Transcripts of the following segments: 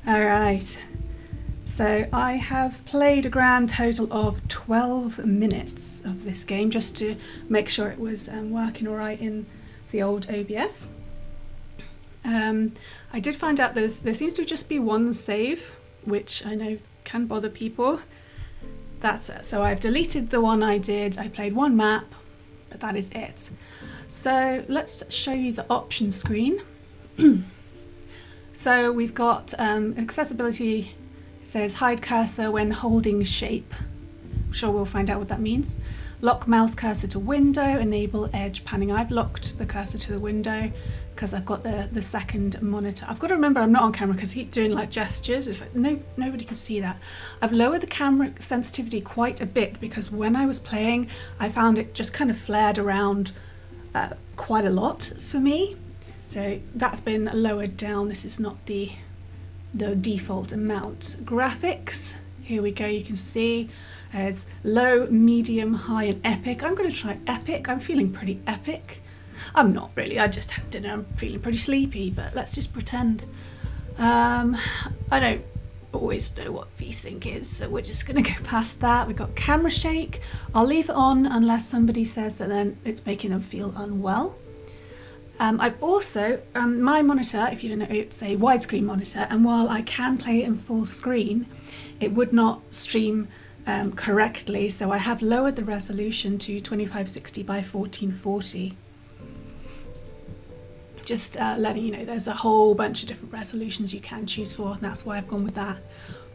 Alright, so I have played a grand total of 12 minutes of this game just to make sure it was working alright in the old OBS. I did find out there seems to just be one save, which I know can bother people. That's it. So I've deleted the one I did. I played one map, but that is it. So let's show you the option screen. So we've got accessibility. It says hide cursor when holding shape. I'm sure we'll find out what that means. Lock mouse cursor to window, enable edge panning. I've locked the cursor to the window because I've got the second monitor. I've got to remember I'm not on camera because I keep doing like gestures. It's like nobody can see that. I've lowered the camera sensitivity quite a bit because when I was playing, I found it just kind of flared around quite a lot for me. So that's been lowered down. This is not the default amount. Graphics, here we go, you can see as low, medium, high and epic. I'm going to try epic. I'm feeling pretty epic. I'm not really, I just had dinner, I'm feeling pretty sleepy, but let's just pretend. I don't always know what VSync is, so we're just going to go past that. We've got camera shake. I'll leave it on unless somebody says that then it's making them feel unwell. I've also, my monitor, if you don't know, it's a widescreen monitor, and while I can play it in full screen, it would not stream correctly, so I have lowered the resolution to 2560 by 1440. Just letting you know there's a whole bunch of different resolutions you can choose for, and that's why I've gone with that.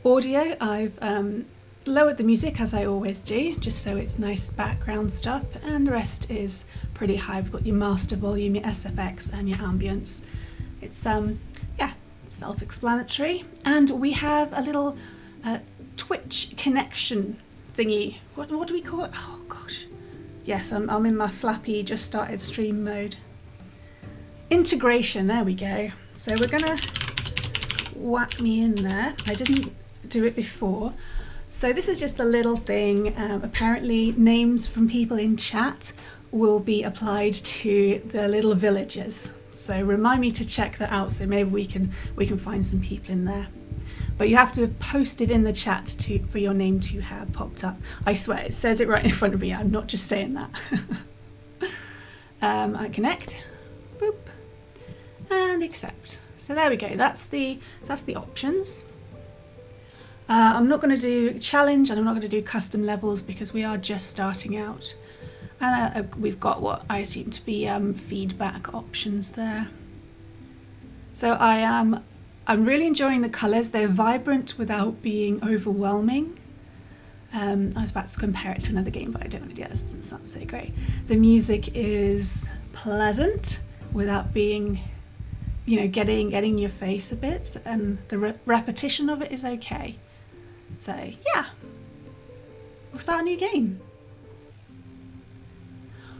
Audio, I've lowered the music as I always do, just so it's nice background stuff, and the rest is pretty high. We've got your master volume, your SFX and your ambience. It's yeah, self-explanatory. And we have a little Twitch connection thingy. What do we call it? Oh gosh. Yes, I'm in my flappy just started stream mode. Integration, there we go. So we're gonna whack me in there. I didn't do it before. So this is just a little thing. Apparently names from people in chat will be applied to the little villagers. So remind me to check that out, so maybe we can find some people in there. But you have to have posted in the chat for your name to have popped up. I swear, it says it right in front of me. I'm not just saying that. I connect, boop, and accept. So there we go. That's the options. I'm not going to do challenge and I'm not going to do custom levels because we are just starting out. And we've got what I assume to be feedback options there. So I'm really enjoying the colours. They're vibrant without being overwhelming. I was about to compare it to another game, but I don't want to do that. It doesn't sound so great. The music is pleasant without being, you know, getting in your face a bit, and the repetition of it is okay. So yeah, we'll start a new game.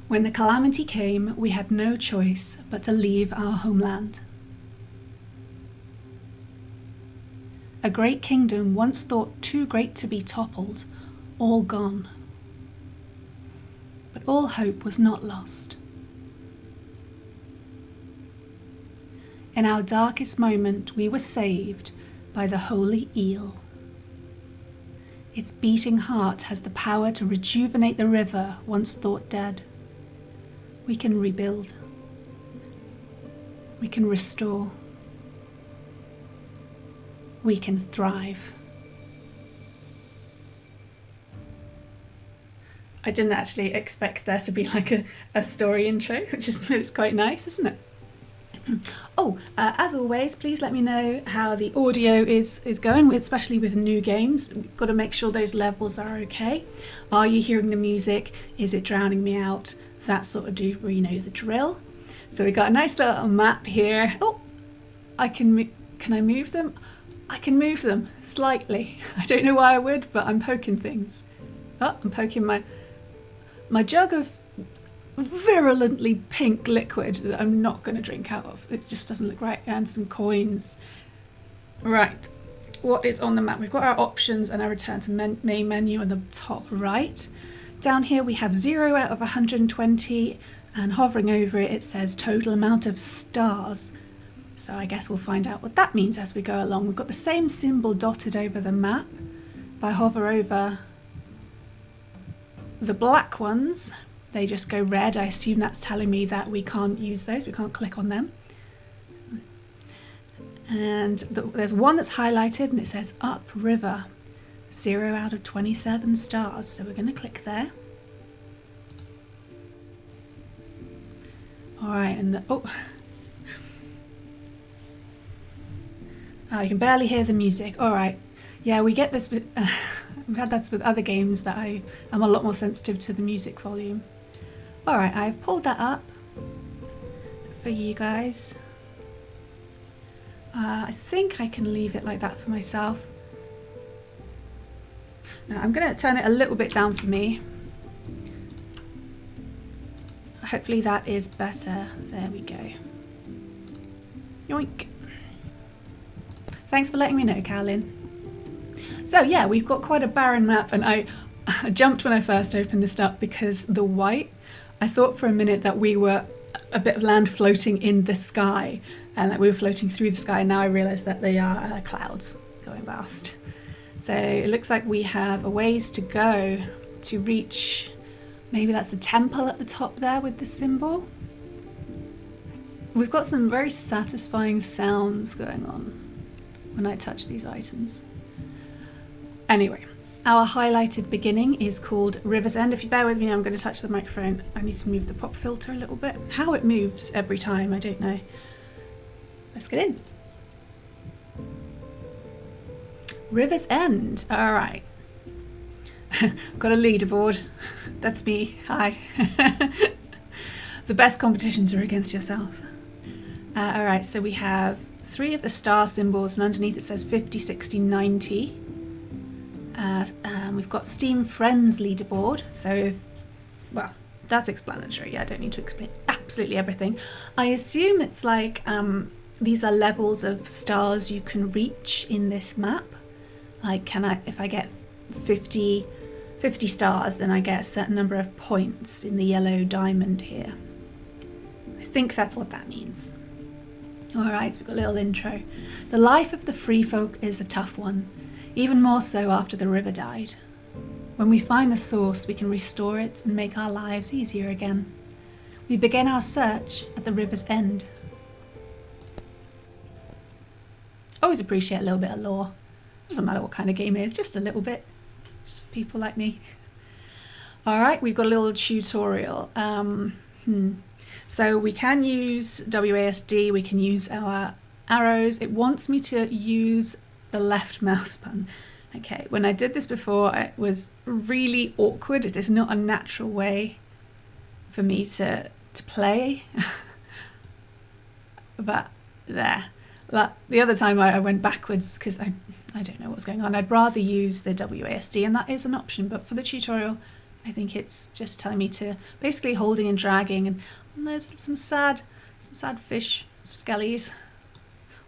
When the calamity came, we had no choice but to leave our homeland. A great kingdom once thought too great to be toppled, all gone. But all hope was not lost. In our darkest moment, we were saved by the holy eel. Its beating heart has the power to rejuvenate the river once thought dead. We can rebuild. We can restore. We can thrive. I didn't actually expect there to be like a story intro, which is it's quite nice, isn't it? Oh, as always, please let me know how the audio is going, especially with new games. We've got to make sure those levels are okay. Are you hearing the music? Is it drowning me out? That sort of you know the drill. So we've got a nice little map here. Oh, can I move them? I can move them slightly. I don't know why I would, but I'm poking things. Oh, I'm poking my jug of virulently pink liquid that I'm not going to drink out of. It just doesn't look right. And some coins. Right, what is on the map? We've got our options and our return to main menu on the top right. Down here we have 0 out of 120, and hovering over it, it says total amount of stars. So I guess we'll find out what that means as we go along. We've got the same symbol dotted over the map. If I hover over the black ones, they just go red. I assume that's telling me that we can't use those, we can't click on them. And there's one that's highlighted and it says upriver, 0 out of 27 stars. So we're going to click there. All right, and oh, you can barely hear the music. All right, yeah, we get this. We've had that with other games that I am a lot more sensitive to the music volume. All right, I've pulled that up for you guys. I think I can leave it like that for myself. Now, I'm going to turn it a little bit down for me. Hopefully that is better. There we go. Yoink. Thanks for letting me know, Carolyn. So yeah, we've got quite a barren map, and I jumped when I first opened this up because the white, I thought for a minute that we were a bit of land floating in the sky, and like we were floating through the sky. Now I realise that they are clouds going past. So it looks like we have a ways to go to reach, maybe that's a temple at the top there with the symbol. We've got some very satisfying sounds going on when I touch these items. Anyway, our highlighted beginning is called River's End. If you bear with me, I'm going to touch the microphone. I need to move the pop filter a little bit. How it moves every time, I don't know. Let's get in. River's End. All right. Got a leaderboard. That's me. Hi. The best competitions are against yourself. All right, so we have 3 of the star symbols, and underneath it says 50, 60, 90. We've got Steam Friends leaderboard, so, well, that's explanatory. I don't need to explain absolutely everything. I assume it's like these are levels of stars you can reach in this map. Like, if I get 50 stars, then I get a certain number of points in the yellow diamond here. I think that's what that means. Alright, so we've got a little intro. The life of the free folk is a tough one, even more so after the river died. When we find the source, we can restore it and make our lives easier again. We begin our search at the river's end. Always appreciate a little bit of lore. Doesn't matter what kind of game it is, just a little bit. Just for people like me. Alright, we've got a little tutorial. So we can use WASD, we can use our arrows. It wants me to use the left mouse button. Okay, when I did this before, it was really awkward. It is not a natural way for me to play. But there. The other time I went backwards because I don't know what's going on. I'd rather use the WASD, and that is an option, but for the tutorial I think it's just telling me to basically holding and dragging, and there's some sad fish, some skellies.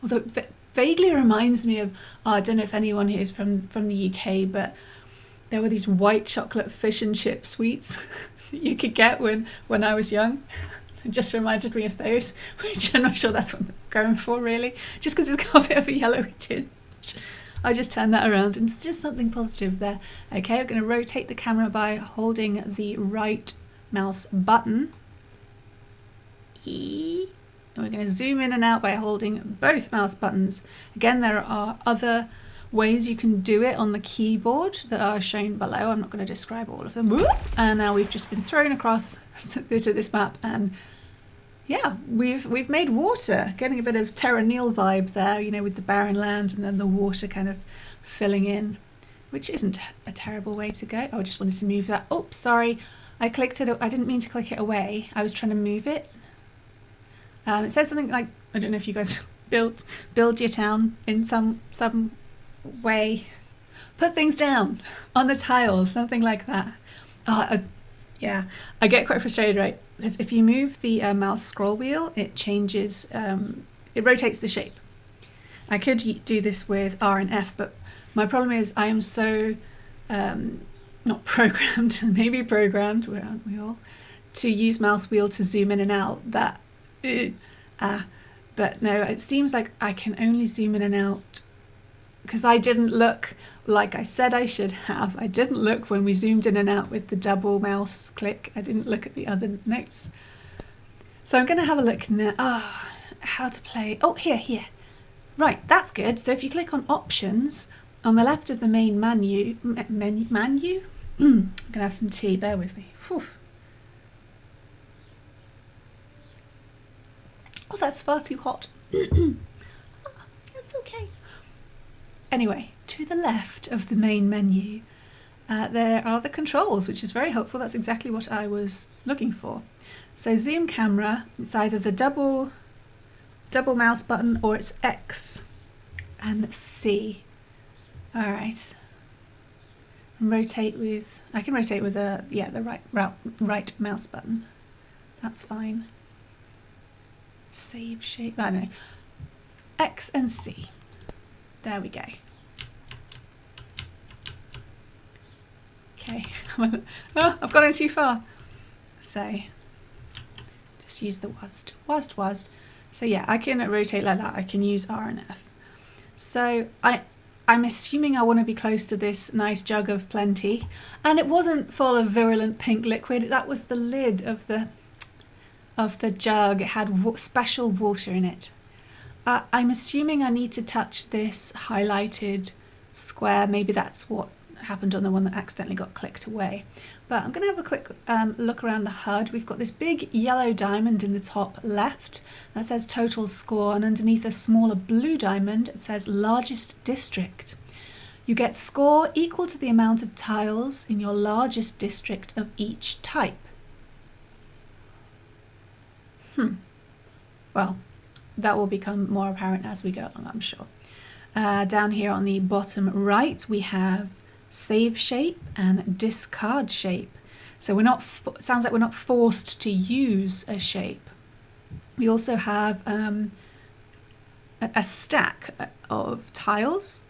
Although it vaguely reminds me of, I don't know if anyone here is from the UK, but there were these white chocolate fish and chip sweets that you could get when I was young. It just reminded me of those, which I'm not sure that's what I'm going for really, just because it's got a bit of a yellowy tinge. I just turned that around and it's just something positive there. Okay, we're going to rotate the camera by holding the right mouse button. And we're going to zoom in and out by holding both mouse buttons. Again, there are other ways you can do it on the keyboard that are shown below. I'm not going to describe all of them. And now we've just been thrown across to this map, and yeah, we've made water, getting a bit of Terra Nil vibe there, you know, with the barren land and then the water kind of filling in, which isn't a terrible way to go. Oh, I just wanted to move that. Oh, sorry, I clicked it. I didn't mean to click it away. I was trying to move it. It said something like, I don't know if you guys build your town in some way. Put things down on the tiles, something like that. Yeah, I get quite frustrated, right? Because if you move the mouse scroll wheel, it changes, it rotates the shape. I could do this with R and F, but my problem is I am so, not programmed, maybe programmed, aren't we all, to use mouse wheel to zoom in and out that, but But no, it seems like I can only zoom in and out because I didn't look like I said I should have. I didn't look when we zoomed in and out with the double mouse click. I didn't look at the other notes. So I'm going to have a look now. How to play. Oh, here. Right, that's good. So if you click on options on the left of the main menu, I'm going to have some tea, bear with me. Whew. Oh, that's far too hot. It's okay. Anyway, to the left of the main menu, there are the controls, which is very helpful. That's exactly what I was looking for. So zoom camera, it's either the double mouse button or it's X and C. All right. And I can rotate with the right mouse button. That's fine. Save shape, I don't know. X and C. There we go. Okay. I've gone in too far. So just use the WASD. So yeah, I can rotate like that. I can use R and F. So I'm assuming I want to be close to this nice jug of plenty. And it wasn't full of virulent pink liquid. That was the lid of the jug. It had special water in it. I'm assuming I need to touch this highlighted square. Maybe that's what happened on the one that accidentally got clicked away. But I'm going to have a quick look around the HUD. We've got this big yellow diamond in the top left that says total score, and underneath a smaller blue diamond it says largest district. You get score equal to the amount of tiles in your largest district of each type. Well, that will become more apparent as we go along, I'm sure. Down here on the bottom right, we have save shape and discard shape. So sounds like we're not forced to use a shape. We also have a stack of tiles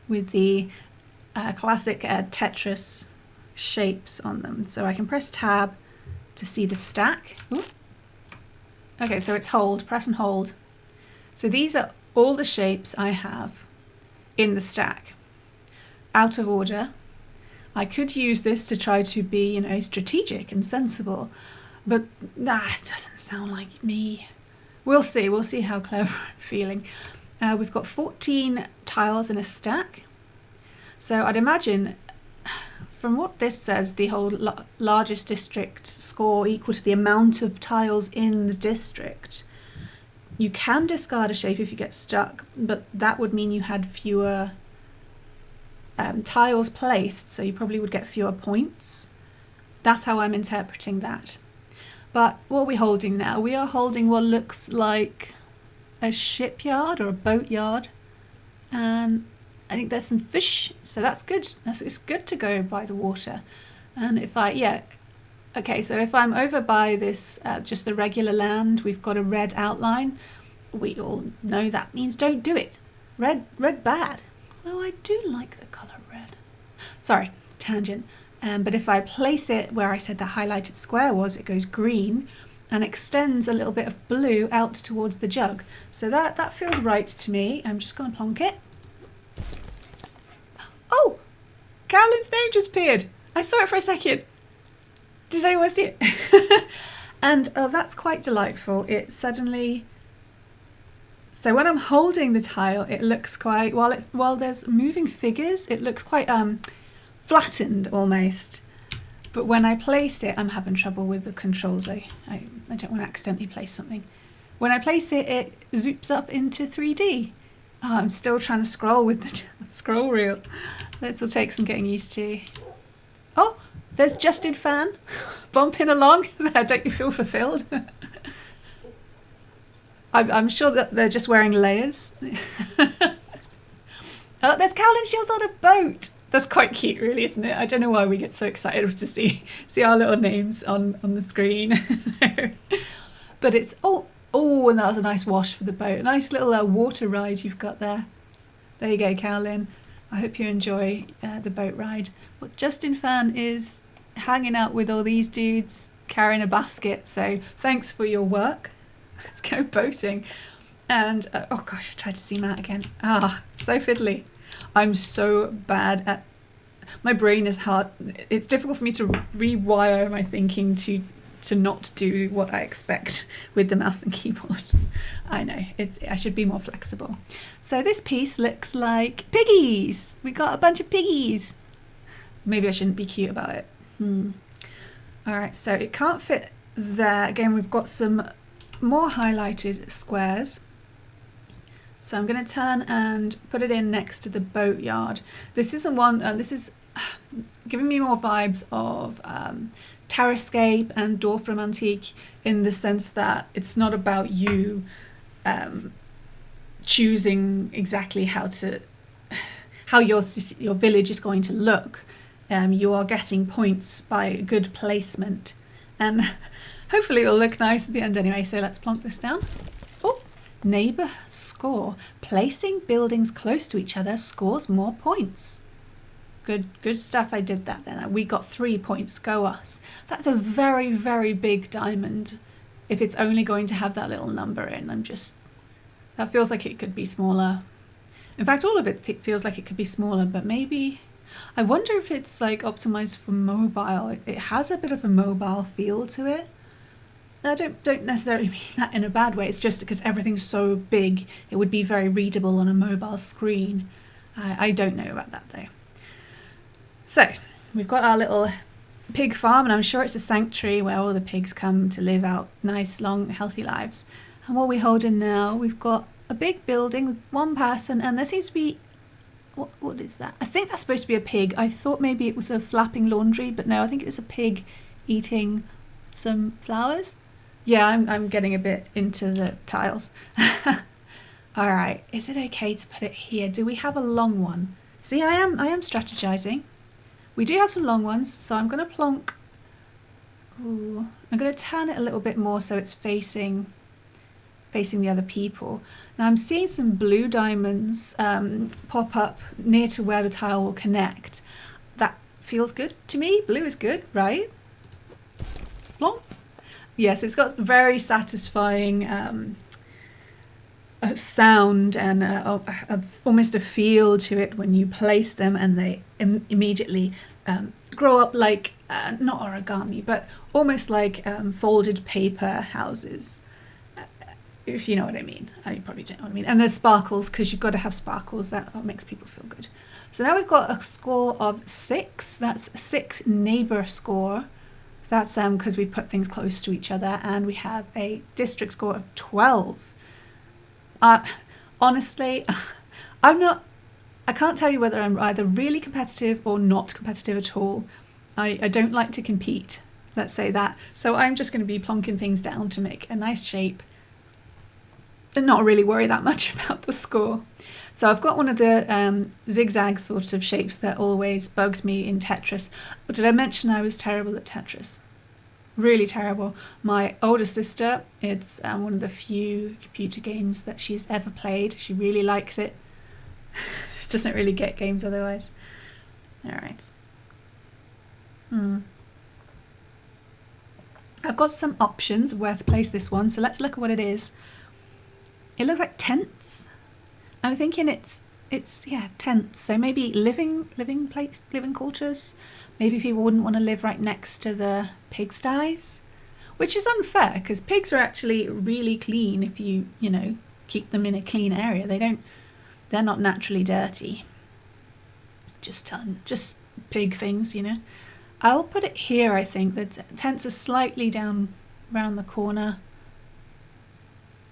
with the classic Tetris shapes on them. So I can press tab to see the stack. Ooh. Okay, so it's hold, press and hold. So these are all the shapes I have in the stack. Out of order. I could use this to try to be, strategic and sensible, but it doesn't sound like me. We'll see how clever I'm feeling. We've got 14 tiles in a stack. So I'd imagine, from what this says, the whole largest district score equal to the amount of tiles in the district. You can discard a shape if you get stuck, but that would mean you had fewer tiles placed, so you probably would get fewer points. That's how I'm interpreting that. But what are we holding now? We are holding what looks like a shipyard or a boatyard, and I think there's some fish, so that's good. It's good to go by the water. And if so if I'm over by this, just the regular land, we've got a red outline. We all know that means don't do it. Red bad. Although I do like the colour red. Sorry, tangent. But if I place it where I said the highlighted square was, it goes green and extends a little bit of blue out towards the jug. So that feels right to me. I'm just going to plonk it. Oh! Carolyn's name just appeared. I saw it for a second. Did anyone see it? And that's quite delightful. It suddenly... So when I'm holding the tile, it looks quite... While there's moving figures, it looks quite flattened almost. But when I place it, I'm having trouble with the controls. I don't want to accidentally place something. When I place it, it zoops up into 3D. Oh, I'm still trying to scroll with the scroll wheel. This will take some getting used to. Oh, there's Justin Fan bumping along. Don't you feel fulfilled? I'm sure that they're just wearing layers. There's Cowlin Shields on a boat. That's quite cute, really, isn't it? I don't know why we get so excited to see our little names on the screen. But it's and that was a nice wash for the boat. A nice little water ride you've got there. There you go, Cowlin. I hope you enjoy the boat ride. Well, Justin Fan is hanging out with all these dudes carrying a basket. So thanks for your work. Let's go boating. And, oh gosh, I tried to zoom out again. Ah, so fiddly. I'm so bad at, my brain is hard. It's difficult for me to rewire my thinking to not do what I expect with the mouse and keyboard. I know, I should be more flexible. So this piece looks like piggies. We got a bunch of piggies. Maybe I shouldn't be cute about it. All right, so it can't fit there. Again, we've got some more highlighted squares. So I'm going to turn and put it in next to the boatyard. This isn't one, this is giving me more vibes of Terrascape and Dorf Romantique, in the sense that it's not about you choosing exactly how your village is going to look. You are getting points by good placement, and hopefully it'll look nice at the end anyway. So let's plonk this down. Oh, neighbour score. Placing buildings close to each other scores more points. Good stuff. I did that then. We got 3 points. Go us. That's a very, very big diamond. If it's only going to have that little number in, that feels like it could be smaller. In fact, all of it feels like it could be smaller, but maybe, I wonder if it's like optimized for mobile. It has a bit of a mobile feel to it. I don't necessarily mean that in a bad way. It's just because everything's so big, it would be very readable on a mobile screen. I don't know about that though. So we've got our little pig farm, and I'm sure it's a sanctuary where all the pigs come to live out nice, long, healthy lives. And what are we holding now? We've got a big building with one person, and there seems to be, what is that? I think that's supposed to be a pig. I thought maybe it was a flapping laundry, but no, I think it's a pig eating some flowers. Yeah, I'm getting a bit into the tiles. All right, is it okay to put it here? Do we have a long one? See, I am strategizing. We do have some long ones, so I'm going to plonk. Ooh, I'm going to turn it a little bit more so it's facing the other people. Now I'm seeing some blue diamonds pop up near to where the tile will connect. That feels good to me. Blue is good, right? Plonk. Yes, it's got very satisfying sound and almost a feel to it when you place them, and they immediately grow up like, not origami, but almost like folded paper houses, if you know what I mean. You probably don't know what I mean. And there's sparkles, because you've got to have sparkles. That makes people feel good. So now we've got a score of 6. That's 6 neighbour score. So that's because we put things close to each other, and we have a district score of 12. Honestly, I can't tell you whether I'm either really competitive or not competitive at all. I don't like to compete, let's say that. So I'm just going to be plonking things down to make a nice shape and not really worry that much about the score. So I've got one of the zigzag sort of shapes that always bugs me in Tetris. But did I mention I was terrible at Tetris? Really terrible. My older sister, it's one of the few computer games that she's ever played. She really likes it. She doesn't really get games otherwise. All right. I've got some options of where to place this one, so let's look at what it is. It looks like tents. I'm thinking it's tents. So maybe living quarters. Maybe people wouldn't want to live right next to the pigsties, which is unfair because pigs are actually really clean if you keep them in a clean area. They're not naturally dirty. Just pig things, I'll put it here. I think the tents are slightly down around the corner.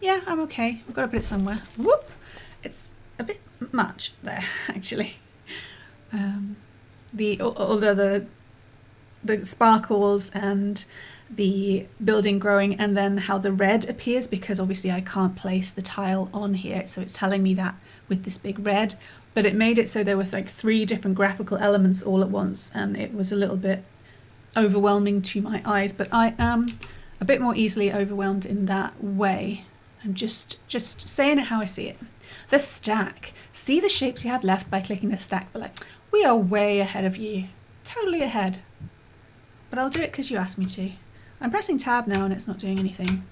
Yeah, I'm okay. We've got to put it somewhere. Whoop! It's a bit much there, actually. Although the sparkles and the building growing, and then how the red appears, because obviously I can't place the tile on here, so it's telling me that with this big red, but it made it so there were like 3 different graphical elements all at once, and it was a little bit overwhelming to my eyes, but I am a bit more easily overwhelmed in that way. I'm just saying it how I see it. The stack. See the shapes you have left by clicking the stack below. We are way ahead of you. Totally ahead. But I'll do it because you asked me to. I'm pressing tab now and it's not doing anything.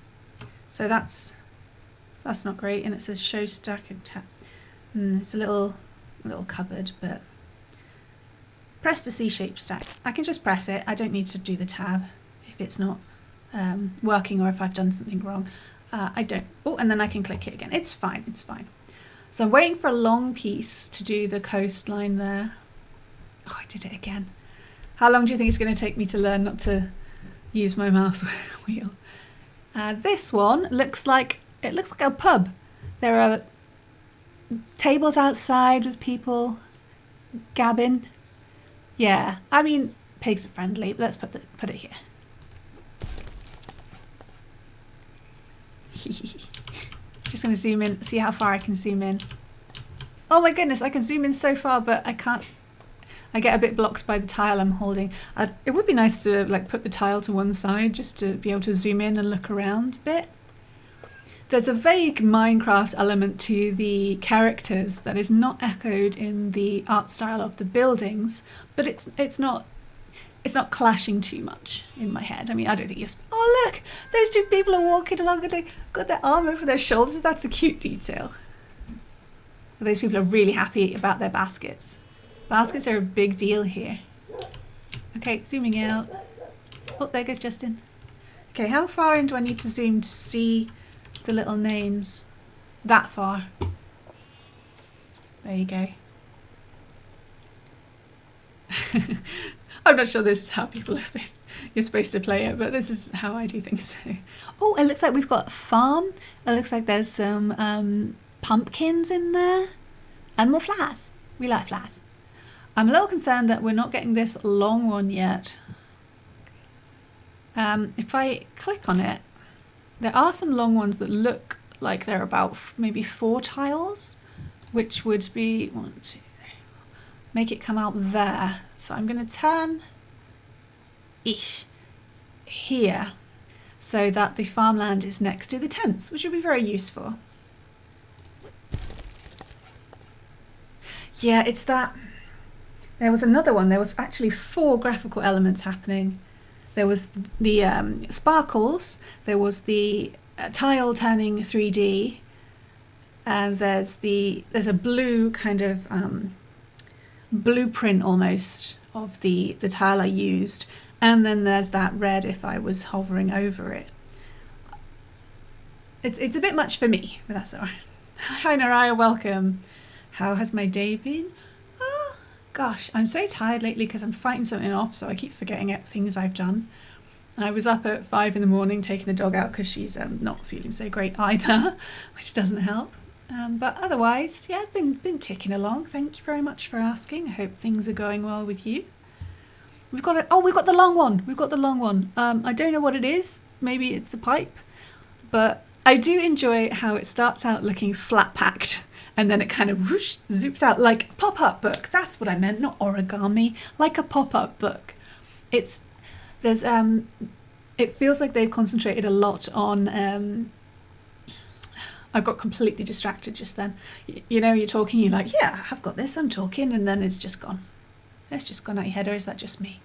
So that's That's not great. And it says show stack and tab. It's a little cupboard, but press to see shape stack. I can just press it. I don't need to do the tab if it's not working or if I've done something wrong. I don't. Oh, and then I can click it again. It's fine. It's fine. So I'm waiting for a long piece to do the coastline there. Oh, I did it again. How long do you think it's going to take me to learn not to use my mouse wheel? This one looks like a pub. There are tables outside with people gabbing. Yeah, I mean, pigs are friendly. Let's put it here. Just going to zoom in, see how far I can zoom in. Oh my goodness, I can zoom in so far, but I can't. I get a bit blocked by the tile I'm holding. It would be nice to like put the tile to one side just to be able to zoom in and look around a bit. There's a vague Minecraft element to the characters that is not echoed in the art style of the buildings, but it's not clashing too much in my head. I mean, I don't think you're... Oh look, those two people are walking along and they've got their arm over their shoulders. That's a cute detail. Those people are really happy about their baskets. Baskets are a big deal here. Okay, zooming out. Oh, there goes Justin. Okay, how far in do I need to zoom to see the little names? That far. There you go. I'm not sure this is how people are you're supposed to play it, but this is how I do things. Oh, it looks like we've got a farm. It looks like there's some pumpkins in there. And more flowers. We like flowers. I'm a little concerned that we're not getting this long one yet. If I click on it, there are some long ones that look like they're about maybe 4 tiles, which would be 1, 2, 3, 4, make it come out there. So I'm going to turn here so that the farmland is next to the tents, which would be very useful. Yeah, it's that. There was another one. There was actually 4 graphical elements happening. There was the sparkles. There was the tile turning 3D. And there's a blue kind of blueprint almost of the tile I used. And then there's that red if I was hovering over it. It's a bit much for me, but that's all right. Hi Naraya, welcome. How has my day been? Oh, gosh, I'm so tired lately because I'm fighting something off, so I keep forgetting things I've done. I was up at 5 in the morning taking the dog out because she's not feeling so great either, which doesn't help. But otherwise, yeah, I've been ticking along. Thank you very much for asking. I hope things are going well with you. We've got the long one. We've got the long one. I don't know what it is. Maybe it's a pipe, but I do enjoy how it starts out looking flat packed. And then it kind of whoosh, zoops out like a pop-up book. That's what I meant, not origami, like a pop-up book. It feels like they've concentrated a lot on. I got completely distracted just then. You know, you're talking, you're like, yeah, I've got this, I'm talking, and then it's just gone. It's just gone out your head, or is that just me?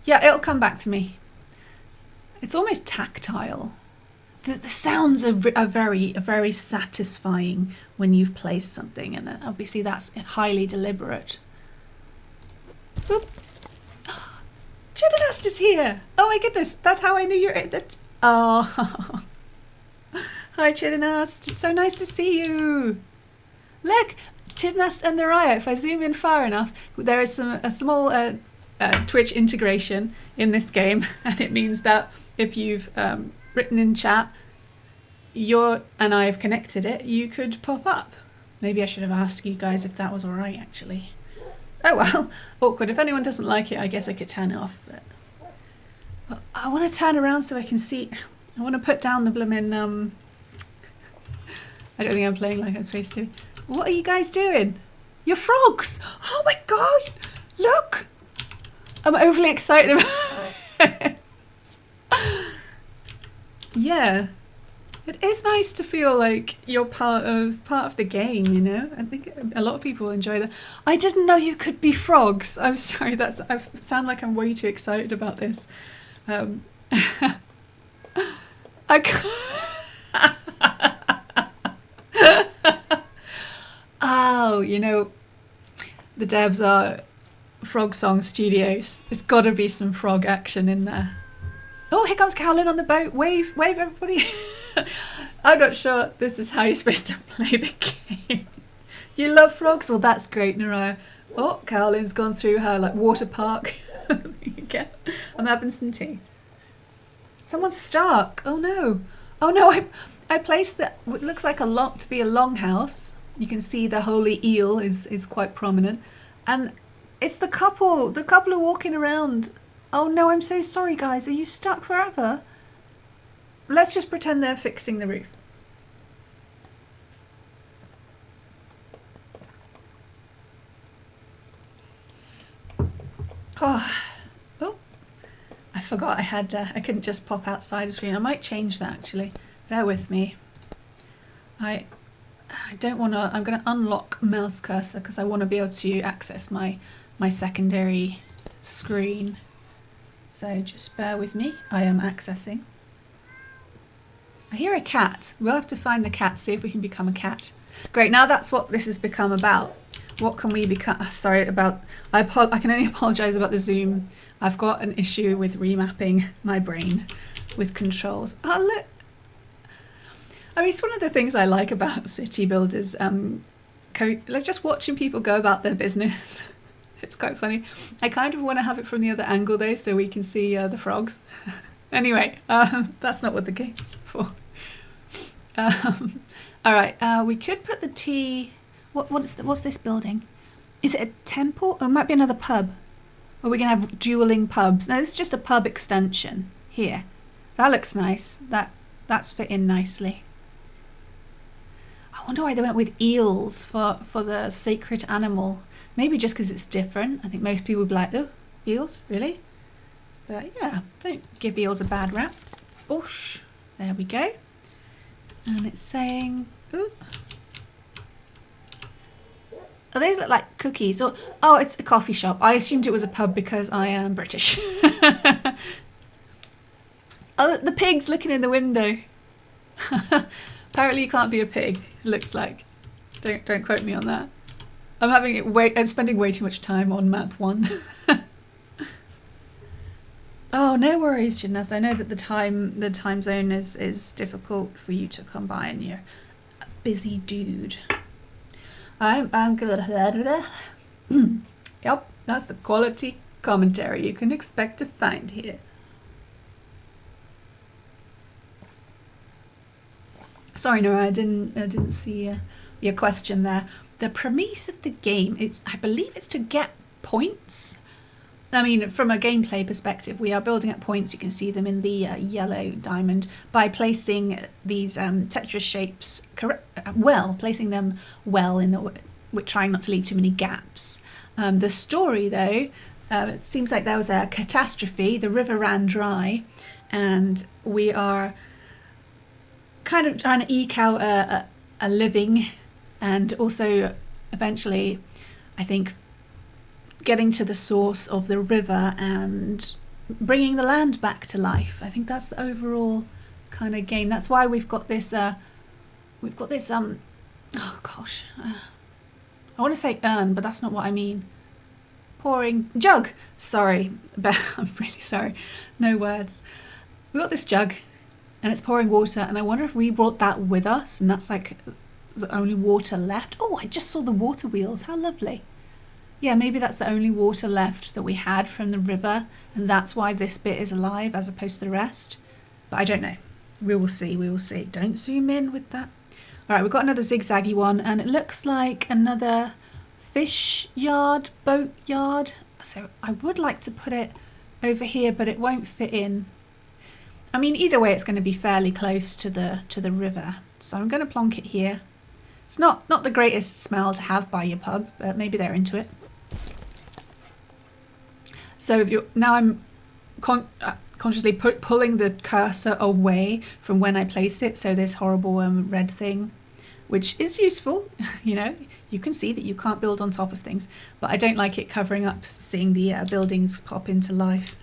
Yeah, it'll come back to me. It's almost tactile. The sounds are very satisfying when you've placed something, and obviously that's highly deliberate. Oop. Chidinast is here! Oh my goodness, that's how I knew you're in it. Oh, hi Chidinast, it's so nice to see you. Look, Chidinast and Naraya, if I zoom in far enough, there is a small Twitch integration in this game, and it means that if you've written in chat, and I have connected it, you could pop up. Maybe I should have asked you guys if that was alright, actually. Oh well, awkward. If anyone doesn't like it, I guess I could turn it off. But I want to turn around so I can see. I want to put down the bloomin'. I don't think I'm playing like I'm supposed to. What are you guys doing? You're frogs! Oh my god! Look! I'm overly excited about it. Yeah. It is nice to feel like you're part of the game, you know? I think a lot of people enjoy that. I didn't know you could be frogs. I'm sorry, I sound like I'm way too excited about this. I can't. Oh, you know, the devs are Frogsong Studios. There's got to be some frog action in there. Oh, here comes Cowlin on the boat. Wave, wave, everybody. I'm not sure this is how you're supposed to play the game. You love frogs? Well, that's great, Naraya. Oh, Cowlin's gone through her like water park. I'm having some tea. Someone's stuck. Oh no. Oh no, I placed that what looks like a lot to be a longhouse. You can see the holy eel is quite prominent. And it's the couple. The couple are walking around. Oh no, I'm so sorry guys. Are you stuck forever? Let's just pretend they're fixing the roof. Oh, I forgot I had, I couldn't just pop outside the screen. I might change that actually. Bear with me. I don't want to, I'm going to unlock mouse cursor because I want to be able to access my secondary screen. So just bear with me. I am accessing. I hear a cat. We'll have to find the cat, see if we can become a cat. Great, now that's what this has become about. What can we become? Sorry about, I can only apologise about the zoom. I've got an issue with remapping my brain with controls. Oh look. I mean, it's one of the things I like about city builders. Like just watching people go about their business. It's quite funny. I kind of want to have it from the other angle though, so we can see the frogs. Anyway, that's not what the game's for. All right, we could put the T. What's this building? Is it a temple? Or it might be another pub. Or we're gonna have dueling pubs. No, this is just a pub extension here. That looks nice. That's fit in nicely. I wonder why they went with eels for the sacred animal. Maybe just because it's different. I think most people would be like, oh, eels, really? But yeah, don't give eels a bad rap. Oosh, there we go. And it's saying, ooh. Oh, those look like cookies. Oh, it's a coffee shop. I assumed it was a pub because I am British. Oh, the pig's looking in the window. Apparently you can't be a pig, it looks like. Don't quote me on that. I'm spending way too much time on map 1. Oh, no worries, Gymnast. I know that the time zone is difficult for you to come by and you're a busy dude. I'm good. Yep, that's the quality commentary you can expect to find here. Sorry, Nora, I didn't see your question there. The premise of the game is, I believe it's to get points. I mean, from a gameplay perspective, we are building up points. You can see them in the yellow diamond by placing these Tetris shapes placing them well in the. We're trying not to leave too many gaps. The story, though, it seems like there was a catastrophe. The river ran dry, and we are kind of trying to eke out a living, and also eventually, I think, getting to the source of the river and bringing the land back to life. I think that's the overall kind of game. That's why we've got this oh gosh, I want to say urn, but that's not what I mean. Pouring jug. Sorry, I'm really sorry. No words. We've got this jug and it's pouring water, and I wonder if we brought that with us and that's like the only water left. Oh, I just saw the water wheels. How lovely. Yeah, maybe that's the only water left that we had from the river, and that's why this bit is alive as opposed to the rest. But I don't know. We will see, we will see. Don't zoom in with that. All right, we've got another zigzaggy one, and it looks like another fish yard, boat yard. So I would like to put it over here, but it won't fit in. I mean, either way, it's going to be fairly close to the river. So I'm going to plonk it here. It's not the greatest smell to have by your pub, but maybe they're into it. So if you now I'm consciously pulling the cursor away from when I place it, so this horrible red thing, which is useful, you know, you can see that you can't build on top of things, but I don't like it covering up seeing the buildings pop into life.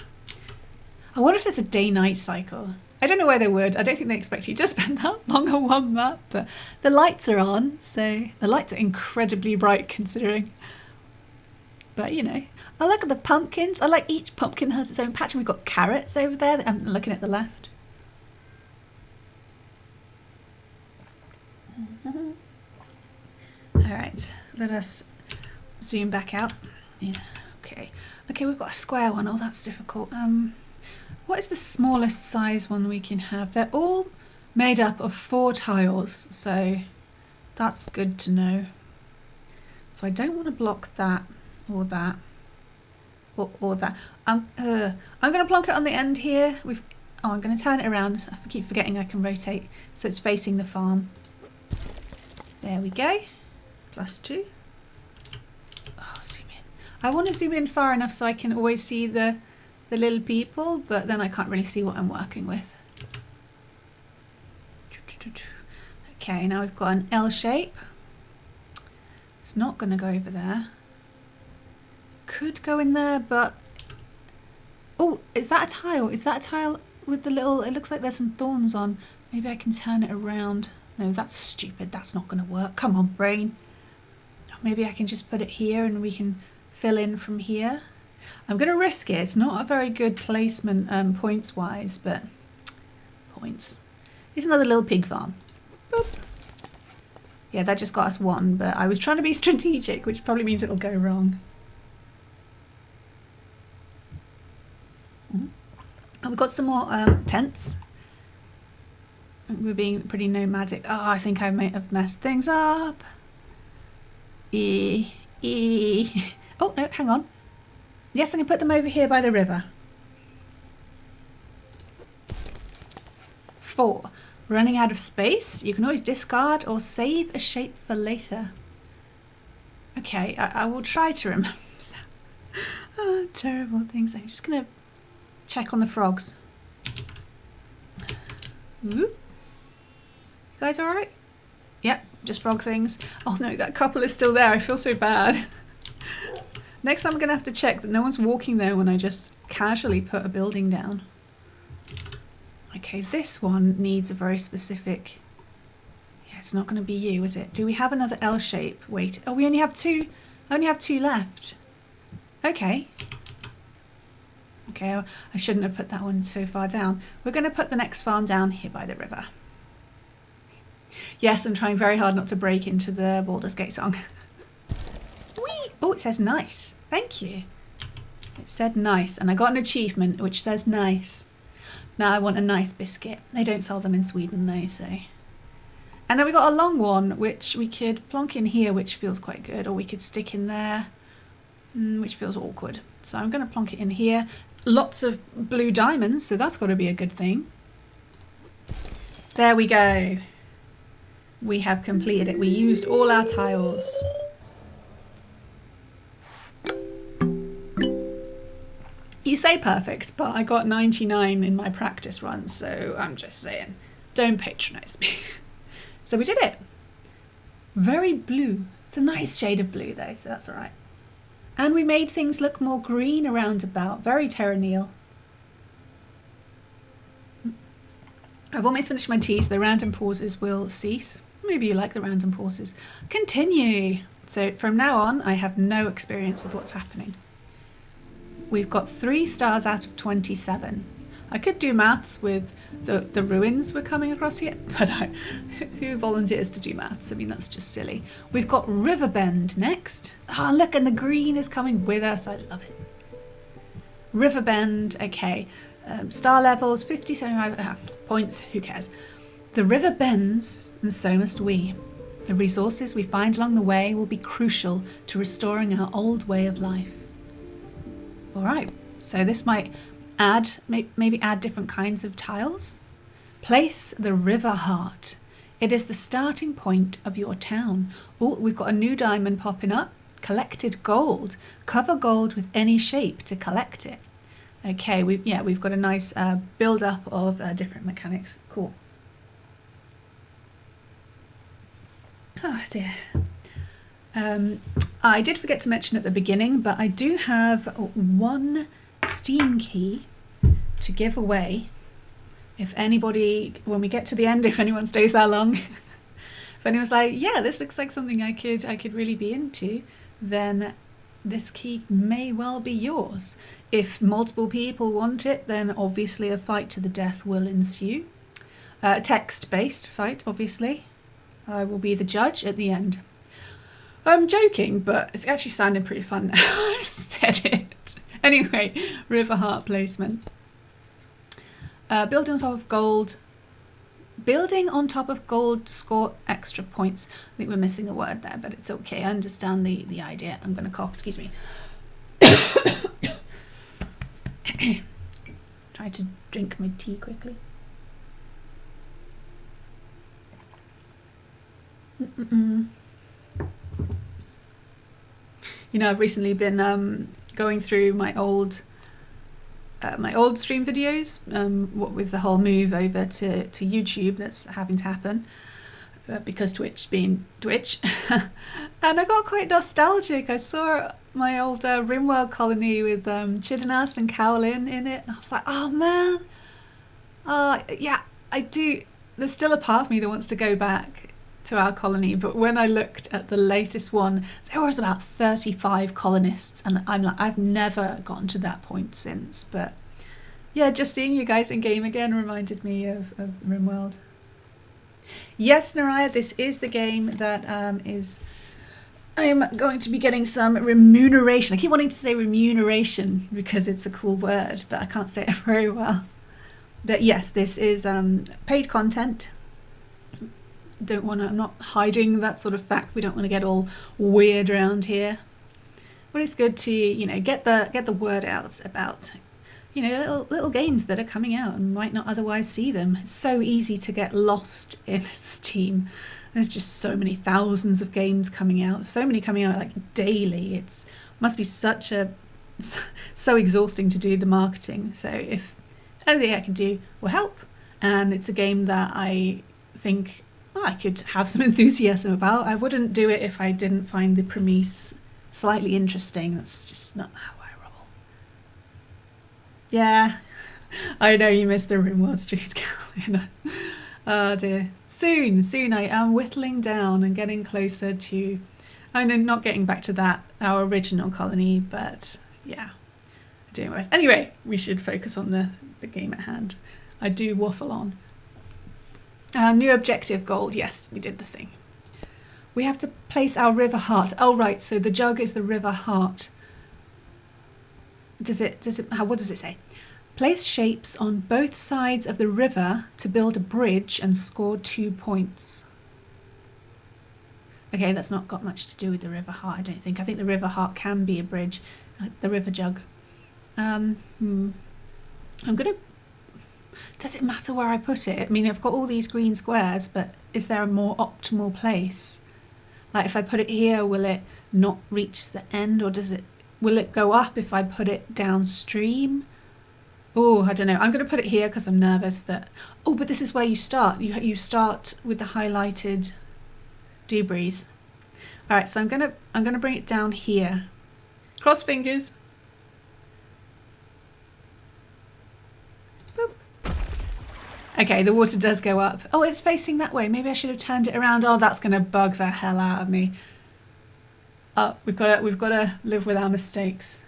I wonder if there's a day-night cycle. I don't know why they would. I don't think they expect you to spend that long on one map, but the lights are on, so the lights are incredibly bright considering. But you know, I look at the pumpkins. I like each pumpkin has its own patch. We've got carrots over there. I'm looking at the left. All right, let us zoom back out. Yeah, okay. Okay, we've got a square one. Oh, that's difficult. What is the smallest size one we can have? They're all made up of 4 tiles, so that's good to know. So I don't want to block that or that or that. I'm going to block it on the end here. I'm going to turn it around. I keep forgetting I can rotate so it's facing the farm. There we go. +2. Oh, zoom in. I want to zoom in far enough so I can always see the little people, but then I can't really see what I'm working with. Okay, now we've got an L shape. It's not going to go over there. Could go in there, but... Oh, is that a tile? Is that a tile with the little... It looks like there's some thorns on. Maybe I can turn it around. No, that's stupid. That's not going to work. Come on, brain. Maybe I can just put it here and we can fill in from here. I'm going to risk it. It's not a very good placement points-wise, but... Points. Here's another little pig farm. Boop. Yeah, that just got us 1, but I was trying to be strategic, which probably means it'll go wrong. And we've got some more tents. We're being pretty nomadic. Oh, I think I may have messed things up. Oh, no, hang on. Yes, I can put them over here by the river. 4. Running out of space. You can always discard or save a shape for later. Okay, I will try to remember that. Oh, terrible things. I'm just going to check on the frogs. Whoop. You guys alright? Yep, just frog things. Oh no, that couple is still there. I feel so bad. Next time I'm going to have to check that no one's walking there when I just casually put a building down. Okay, this one needs a very specific... Yeah, it's not going to be you, is it? Do we have another L shape? Wait. Oh, we only have 2. I only have 2 left. Okay. Okay, I shouldn't have put that one so far down. We're going to put the next farm down here by the river. Yes, I'm trying very hard not to break into the Baldur's Gate song. Whee! Oh, it says nice. Thank you. It said nice, and I got an achievement which says nice. Now I want a nice biscuit. They don't sell them in Sweden though, so. And then we got a long one, which we could plonk in here, which feels quite good, or we could stick in there, which feels awkward. So I'm going to plonk it in here. Lots of blue diamonds, so that's got to be a good thing. There we go. We have completed it. We used all our tiles. You say perfect, but I got 99 in my practice run, so I'm just saying, don't patronise me. So we did it. Very blue. It's a nice shade of blue though, so that's all right. And we made things look more green around about. Very Terra Neil. I've almost finished my tea, so the random pauses will cease. Maybe you like the random pauses. Continue. So from now on, I have no experience with what's happening. We've got 3 stars out of 27. I could do maths with the ruins we're coming across here, but who volunteers to do maths? I mean, that's just silly. We've got Riverbend next. Oh, look, and the green is coming with us. I love it. Riverbend, okay. Star levels, 50, 75 points, who cares? The river bends, and so must we. The resources we find along the way will be crucial to restoring our old way of life. All right, so this might add, maybe add different kinds of tiles. Place the river heart. It is the starting point of your town. Oh, we've got a new diamond popping up. Collected gold. Cover gold with any shape to collect it. Okay, we've got a nice build up of different mechanics. Cool. Oh dear. I did forget to mention at the beginning, but I do have 1 Steam key to give away if anybody, when we get to the end, if anyone stays that long, if anyone's like, yeah, this looks like something I could really be into, then this key may well be yours. If multiple people want it, then obviously a fight to the death will ensue. Text-based fight, obviously. I will be the judge at the end. I'm joking, but it's actually sounding pretty fun now I said it. Anyway, river heart placement. Building on top of gold. Building on top of gold, score extra points. I think we're missing a word there, but it's okay. I understand the idea. I'm going to cough, excuse me. Try to drink my tea quickly. You know, I've recently been going through my old stream videos, what with the whole move over to YouTube that's having to happen because Twitch being Twitch. And I got quite nostalgic. I saw my old RimWorld colony with Chidinas and Cowlin in it, and I was like, oh man, yeah, I do. There's still a part of me that wants to go back to our colony, but when I looked at the latest one, there was about 35 colonists, and I'm like, I've never gotten to that point since. But yeah, just seeing you guys in game again reminded me of RimWorld. Yes, Naraya, this is the game that I'm going to be getting some remuneration. I keep wanting to say remuneration because it's a cool word, but I can't say it very well. But yes, this is paid content. I'm not hiding that sort of fact. We don't want to get all weird around here. But it's good to, you know, get the word out about, you know, little games that are coming out and might not otherwise see them. It's so easy to get lost in Steam. There's just so many thousands of games coming out. So many coming out like daily. It must be so exhausting to do the marketing. So if anything I can do will help, and it's a game that I think I could have some enthusiasm about. I wouldn't do it if I didn't find the premise slightly interesting. That's just not how I roll. Yeah, I know you missed the RimWorld streams, Calvin. Oh dear. Soon I am whittling down and getting closer to, I know, not getting back to that, our original colony, but yeah, doing my best. Anyway, we should focus on the game at hand. I do waffle on. New objective gold. Yes, we did the thing. We have to place our river heart. Oh right, so the jug is the river heart. What does it say? Place shapes on both sides of the river to build a bridge and score 2 points. Okay, that's not got much to do with the river heart, I don't think. I think the river heart can be a bridge, like the river jug. I'm gonna... Does it matter where I put it? I mean, I've got all these green squares, but is there a more optimal place? Like if I put it here, will it not reach the end, or will it go up if I put it downstream? Oh, I don't know. I'm going to put it here because I'm nervous that... Oh, but this is where you start. You start with the highlighted debris. All right, so I'm gonna bring it down here. Cross fingers. Okay, the water does go up. Oh, it's facing that way. Maybe I should have turned it around. Oh, that's going to bug the hell out of me. Oh, we've got to live with our mistakes.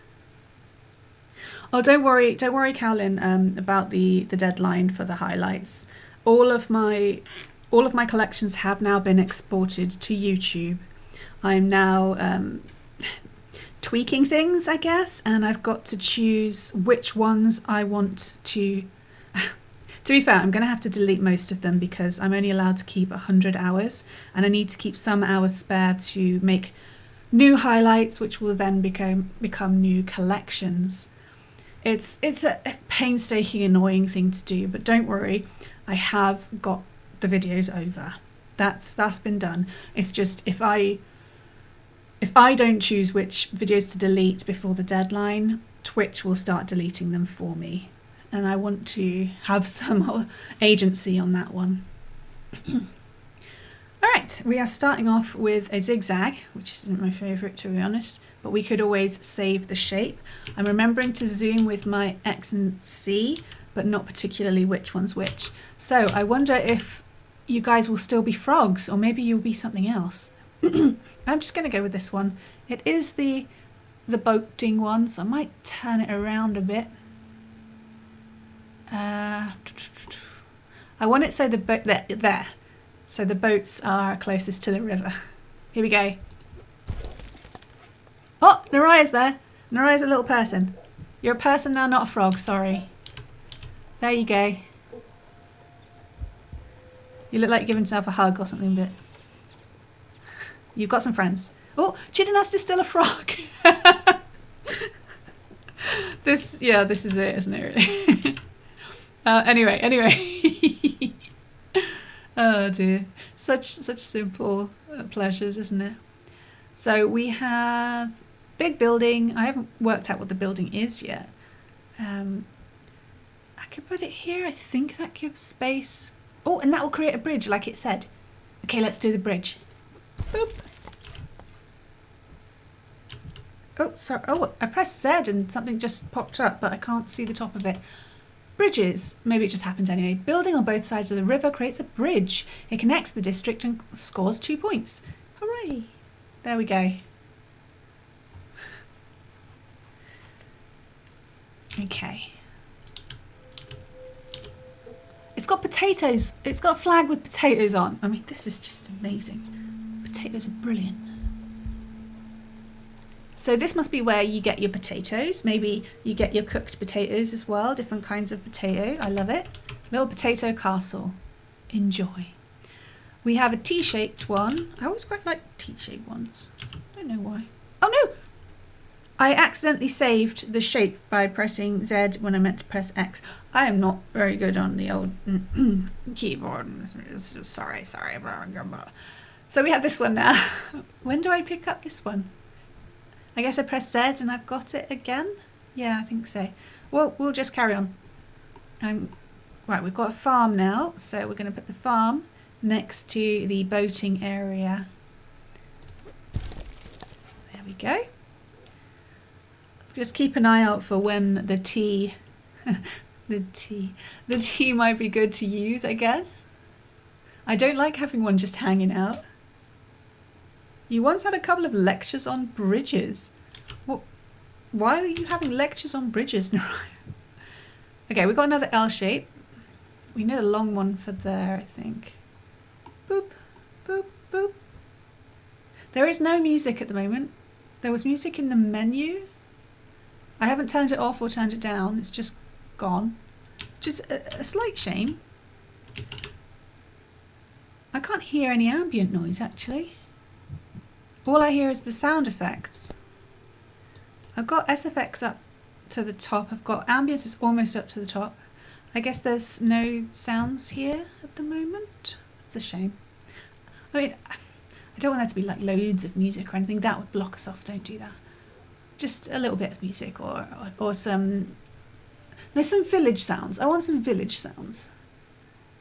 Oh, don't worry, Cowlin, about the deadline for the highlights. All of my collections have now been exported to YouTube. I'm now tweaking things, I guess, and I've got to choose which ones I want to... To be fair, I'm going to have to delete most of them because I'm only allowed to keep 100 hours, and I need to keep some hours spare to make new highlights, which will then become new collections. It's a painstaking, annoying thing to do, but don't worry, I have got the videos over. That's been done. It's just if I don't choose which videos to delete before the deadline, Twitch will start deleting them for me. And I want to have some agency on that one. Alright, we are starting off with a zigzag, which isn't my favourite to be honest, but we could always save the shape. I'm remembering to zoom with my X and C but not particularly which one's which. So I wonder if you guys will still be frogs, or maybe you'll be something else. I'm just going to go with this one. It is the boating one, so I might turn it around a bit. I want it so the boat there. So the boats are closest to the river. Here we go. Oh, Naraya's there. Naraya's a little person. You're a person now, not a frog, sorry. There you go. You look like you're giving yourself a hug or something, but you've got some friends. Oh, Chidinast is still a frog. This is it, isn't it, really? Anyway. Oh dear. Such simple pleasures, isn't it? So we have big building. I haven't worked out what the building is yet. I could put it here. I think that gives space. Oh, and that will create a bridge, like it said. Okay, let's do the bridge. Boop. Oh, sorry. Oh, I pressed Z and something just popped up, but I can't see the top of it. Bridges. Maybe it just happened anyway. Building on both sides of the river creates a bridge. It connects the district and scores 2 points. Hooray! There we go. Okay. It's got potatoes. It's got a flag with potatoes on. I mean, this is just amazing. Potatoes are brilliant. So this must be where you get your potatoes. Maybe you get your cooked potatoes as well. Different kinds of potato. I love it. Little potato castle. Enjoy. We have a T-shaped one. I always quite like T-shaped ones. I don't know why. Oh no! I accidentally saved the shape by pressing Z when I meant to press X. I am not very good on the old keyboard. Sorry. So we have this one now. When do I pick up this one? I guess I press Z and I've got it again? Yeah, I think so. Well, we'll just carry on. Right, we've got a farm now, so we're going to put the farm next to the boating area. There we go. Just keep an eye out for when the T might be good to use, I guess. I don't like having one just hanging out. You once had a couple of lectures on bridges. What? Why are you having lectures on bridges, Narayan? Okay, we've got another L shape. We need a long one for there, I think. Boop, boop, boop. There is no music at the moment. There was music in the menu. I haven't turned it off or turned it down. It's just gone. Which is a slight shame. I can't hear any ambient noise, actually. All I hear is the sound effects. I've got SFX up to the top. I've got ambience is almost up to the top. I guess there's no sounds here at the moment. That's a shame. I mean, I don't want there to be like loads of music or anything. That would block us off. Don't do that. Just a little bit of music or some... There's some village sounds. I want some village sounds.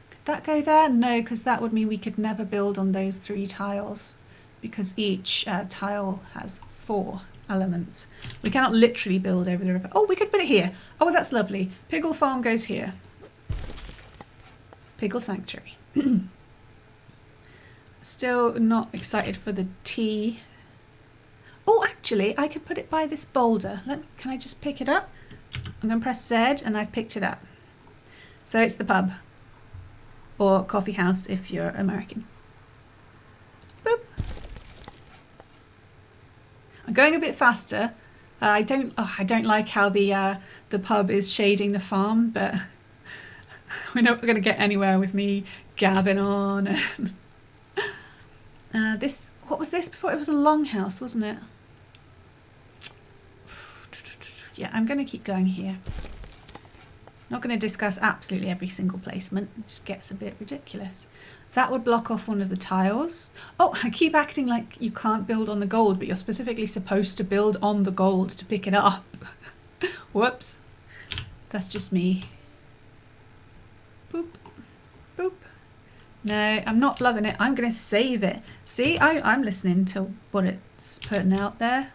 Could that go there? No, because that would mean we could never build on those 3 tiles. Because each tile has 4 elements. We cannot literally build over the river. Oh, we could put it here. Oh, that's lovely. Piggle Farm goes here. Piggle Sanctuary. Still not excited for the T. Oh, actually, I could put it by this boulder. Can I just pick it up? I'm going to press Z and I've picked it up. So it's the pub. Or coffee house if you're American. Boop. I'm going a bit faster. I don't like how the pub is shading the farm, but we're not going to get anywhere with me gabbing on. What was this before? It was a longhouse, wasn't it? Yeah, I'm going to keep going here. Not going to discuss absolutely every single placement. It just gets a bit ridiculous. That would block off one of the tiles. Oh, I keep acting like you can't build on the gold, but you're specifically supposed to build on the gold to pick it up. Whoops. That's just me. Boop. Boop. No, I'm not loving it. I'm going to save it. See, I'm listening to what it's putting out there.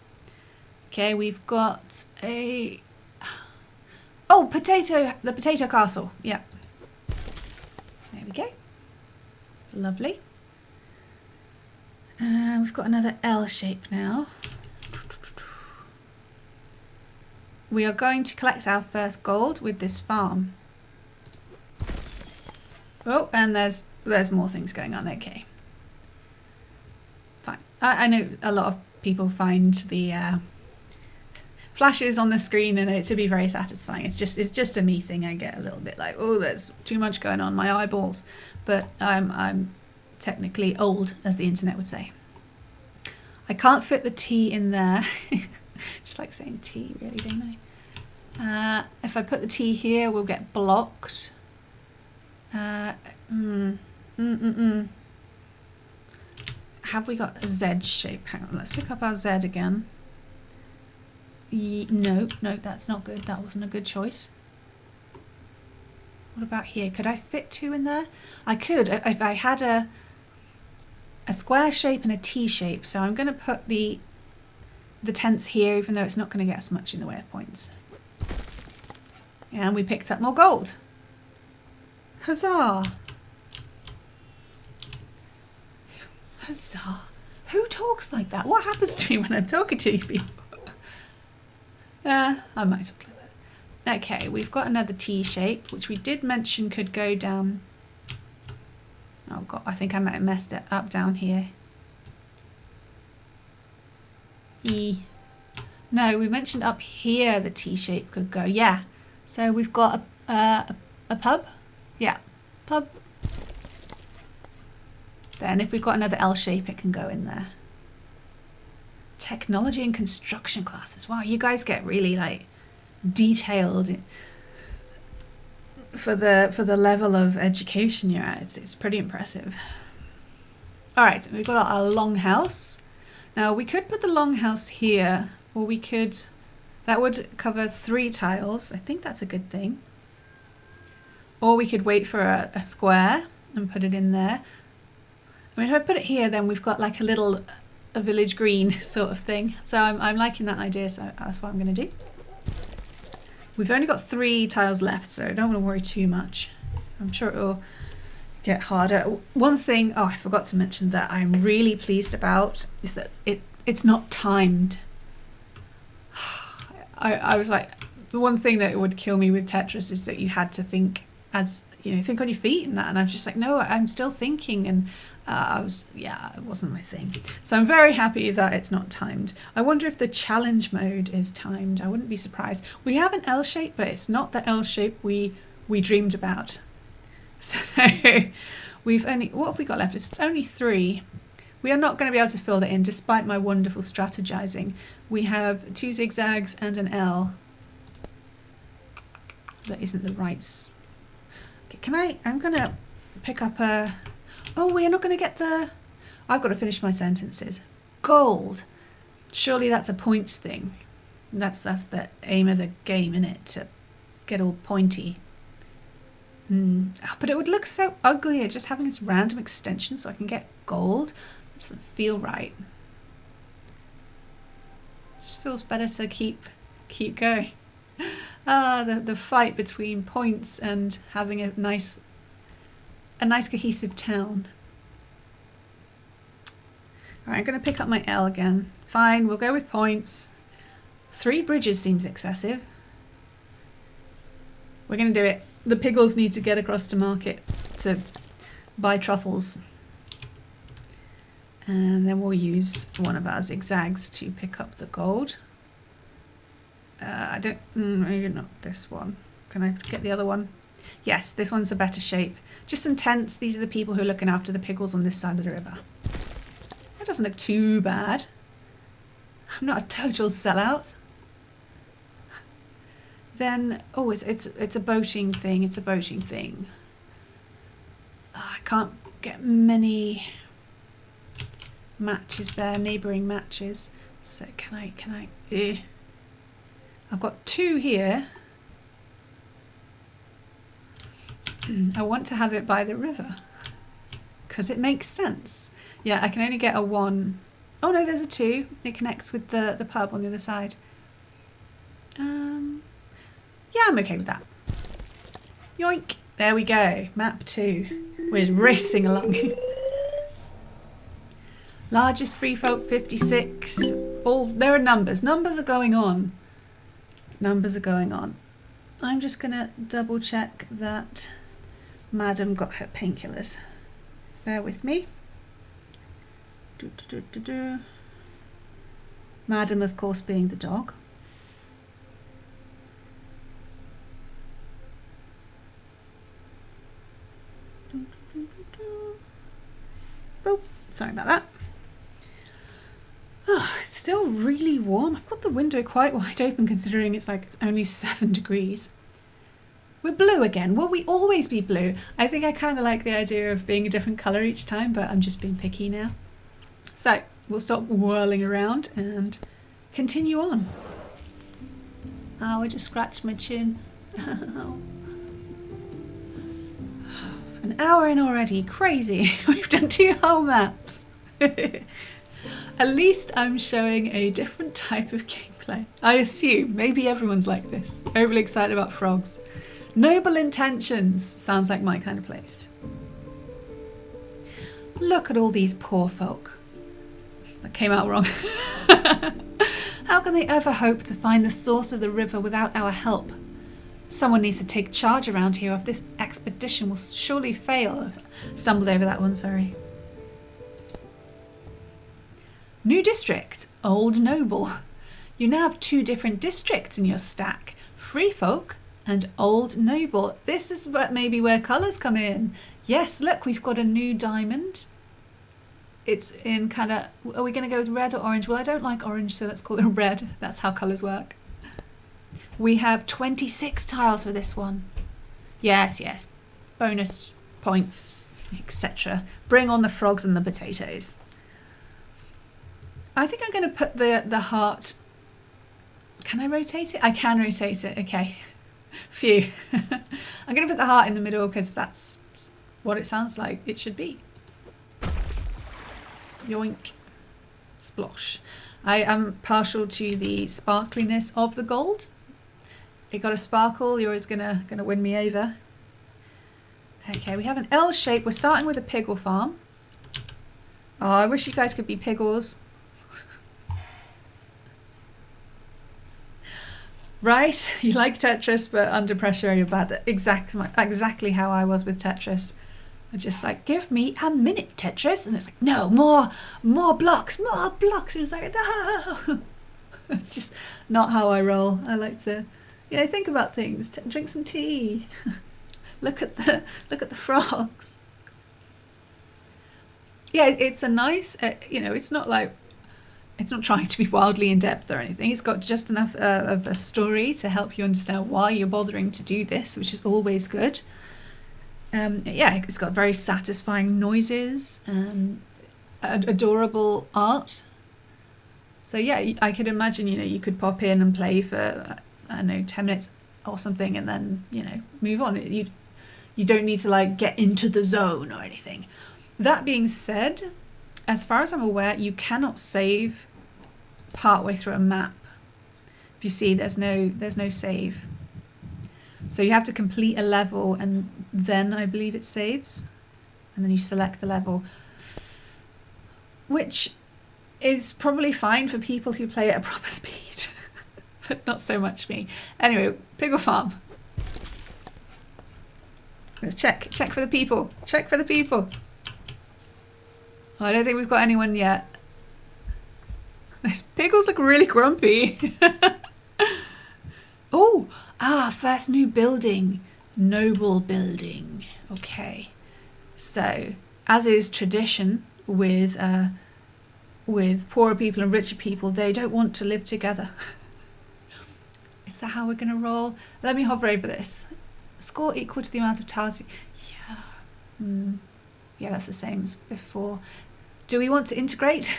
Okay, we've got a... Oh, the potato castle. Yeah. There we go. Lovely. We've got another L shape now. We are going to collect our first gold with this farm. Oh, and there's more things going on. Okay. Fine. I know a lot of people find the flashes on the screen and it to be very satisfying. It's just a me thing. I get a little bit like, oh, there's too much going on, my eyeballs. But I'm technically old, as the internet would say. I can't fit the T in there. Just like saying T, really, don't I? If I put the T here, we'll get blocked. Have we got a Z shape? Hang on, let's pick up our Z again. No, that's not good. That wasn't a good choice. What about here? Could I fit 2 in there? I could if I had a square shape and a T shape. So I'm going to put the tents here, even though it's not going to get us much in the way of points. And we picked up more gold. Huzzah! Huzzah! Who talks like that? What happens to me when I'm talking to you people? I might have cleared that. Okay, we've got another T shape, which we did mention could go down. Oh god, I think I might have messed it up down here. E. No, we mentioned up here the T shape could go. Yeah. So we've got a pub. Yeah, pub. Then if we've got another L shape, it can go in there. Technology and construction classes. Wow, you guys get really like detailed for the level of education you're at. It's pretty impressive. All right, so we've got our longhouse. Now we could put the longhouse here, or we could. That would cover 3 tiles. I think that's a good thing. Or we could wait for a square and put it in there. I mean, if I put it here, then we've got like a village green sort of thing. So I'm liking that idea, so that's what I'm going to do. We've only got 3 tiles left, so I don't want to worry too much. I'm sure it will get harder. One thing, oh, I forgot to mention that I'm really pleased about is that it's not timed. I was like, the one thing that would kill me with Tetris is that you had to think think on your feet and that, and I was just like, no, I'm still thinking, and it wasn't my thing. So I'm very happy that it's not timed. I wonder if the challenge mode is timed. I wouldn't be surprised. We have an L shape, but it's not the L shape we dreamed about. So what have we got left? It's only 3. We are not going to be able to fill that in, despite my wonderful strategizing. We have 2 zigzags and an L. That isn't the right. Okay, I'm going to pick up a. Oh, we are not going to get the. I've got to finish my sentences. Gold. Surely that's a points thing. That's the aim of the game, innit? To get all pointy. But it would look so ugly just having this random extension so I can get gold. It doesn't feel right. It just feels better to keep going. The fight between points and having a nice cohesive town. Alright, I'm going to pick up my L again. Fine, we'll go with points. 3 bridges seems excessive. We're going to do it. The piggles need to get across to market to buy truffles. And then we'll use one of our zigzags to pick up the gold. Maybe not this one. Can I get the other one? Yes, this one's a better shape. Just some tents. These are the people who are looking after the piggles on this side of the river. That doesn't look too bad. I'm not a total sellout. Then, oh, it's a boating thing. It's a boating thing. I can't get many matches there, neighbouring matches. So can I? I've got 2 here. I want to have it by the river because it makes sense. Yeah, I can only get a 1. Oh no, there's a 2. It connects with the pub on the other side. Yeah, I'm okay with that. Yoink. There we go. Map 2. We're racing along. Largest free folk, 56. There are numbers. Numbers are going on. Numbers are going on. I'm just going to double check that Madam got her painkillers. Bear with me. Madam, of course, being the dog. Oh, sorry about that. Oh, it's still really warm. I've got the window quite wide open considering it's only 7 degrees. We're blue again. Will we always be blue? I think I kind of like the idea of being a different colour each time, but I'm just being picky now. So we'll stop whirling around and continue on. Oh, I just scratched my chin. An hour in already. Crazy. We've done 2 whole maps. At least I'm showing a different type of gameplay. I assume. Maybe everyone's like this. Overly excited about frogs. Noble intentions. Sounds like my kind of place. Look at all these poor folk. That came out wrong. How can they ever hope to find the source of the river without our help? Someone needs to take charge around here, or this expedition will surely fail. Stumbled over that one, sorry. New district, Old Noble. You now have 2 different districts in your stack. Free Folk and Old Noble. This is maybe where colours come in. Yes, look, we've got a new diamond. It's in kind of... Are we going to go with red or orange? Well, I don't like orange, so let's call it red. That's how colours work. We have 26 tiles for this one. Yes, yes. Bonus points, etc. Bring on the frogs and the potatoes. I think I'm going to put the heart... Can I rotate it? I can rotate it. Okay. Phew. I'm going to put the heart in the middle because that's what it sounds like it should be. Yoink. Splosh. I am partial to the sparkliness of the gold. It got a sparkle. You're always gonna win me over. Okay, we have an L shape. We're starting with a piggle farm. Oh, I wish you guys could be piggles. Right, you like Tetris, but under pressure you're bad. Exactly how I was with Tetris. I just like, give me a minute, Tetris, and it's like, no, more blocks, more blocks. And it's like, no. It's just not how I roll. I like to, think about things. Drink some tea. look at the frogs. Yeah, it's a nice. It's not like. It's not trying to be wildly in-depth or anything. It's got just enough of a story to help you understand why you're bothering to do this, which is always good. Yeah, it's got very satisfying noises, adorable art. So yeah, I could imagine, you could pop in and play for, I don't know, 10 minutes or something and then, move on. You don't need to get into the zone or anything. That being said, as far as I'm aware, you cannot save partway through a map. If you see, there's no save. So you have to complete a level and then I believe it saves. And then you select the level. Which is probably fine for people who play at a proper speed. But not so much me. Anyway, Piggle Farm. Let's check for the people. Check for the people. Oh, I don't think we've got anyone yet. Those piggles look really grumpy. Oh, first new building. Noble building. Okay. So, as is tradition with poorer people and richer people, they don't want to live together. Is that how we're going to roll? Let me hover over this. Score equal to the amount of tiles. Yeah. Yeah, that's the same as before. Do we want to integrate?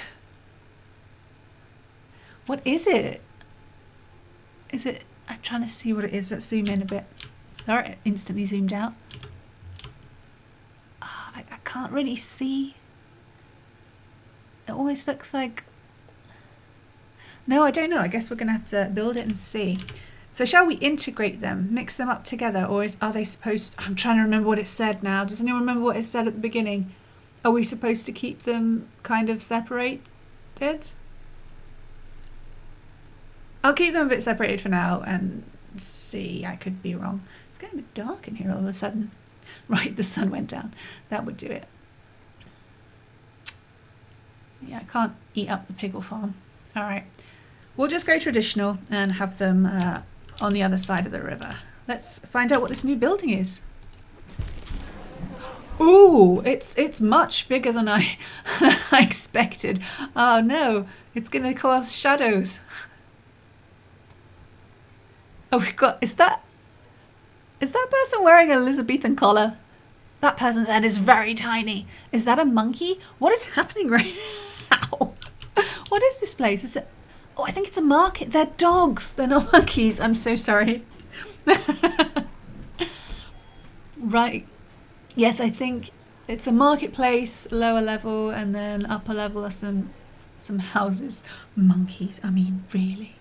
What is it? Is it... I'm trying to see what it is. Let's zoom in a bit. Sorry, it instantly zoomed out. I can't really see. It always looks like... No, I don't know. I guess we're going to have to build it and see. So shall we integrate them, mix them up together, or are they supposed to, I'm trying to remember what it said now. Does anyone remember what it said at the beginning? Are we supposed to keep them kind of separated? I'll keep them a bit separated for now and see. I could be wrong. It's getting a bit dark in here all of a sudden. Right, the sun went down. That would do it. Yeah, I can't eat up the piggle farm. All right. We'll just go traditional and have them on the other side of the river. Let's find out what this new building is. Ooh, it's much bigger than I expected. Oh no, it's going to cause shadows. Oh, we've got, is that person wearing an Elizabethan collar? That person's head is very tiny. Is that a monkey? What is happening right now? What is this place? Is it? Oh, I think it's a market. They're dogs. They're not monkeys. I'm so sorry. Right. Yes, I think it's a marketplace, lower level, and then upper level are some houses. Monkeys. I mean, really.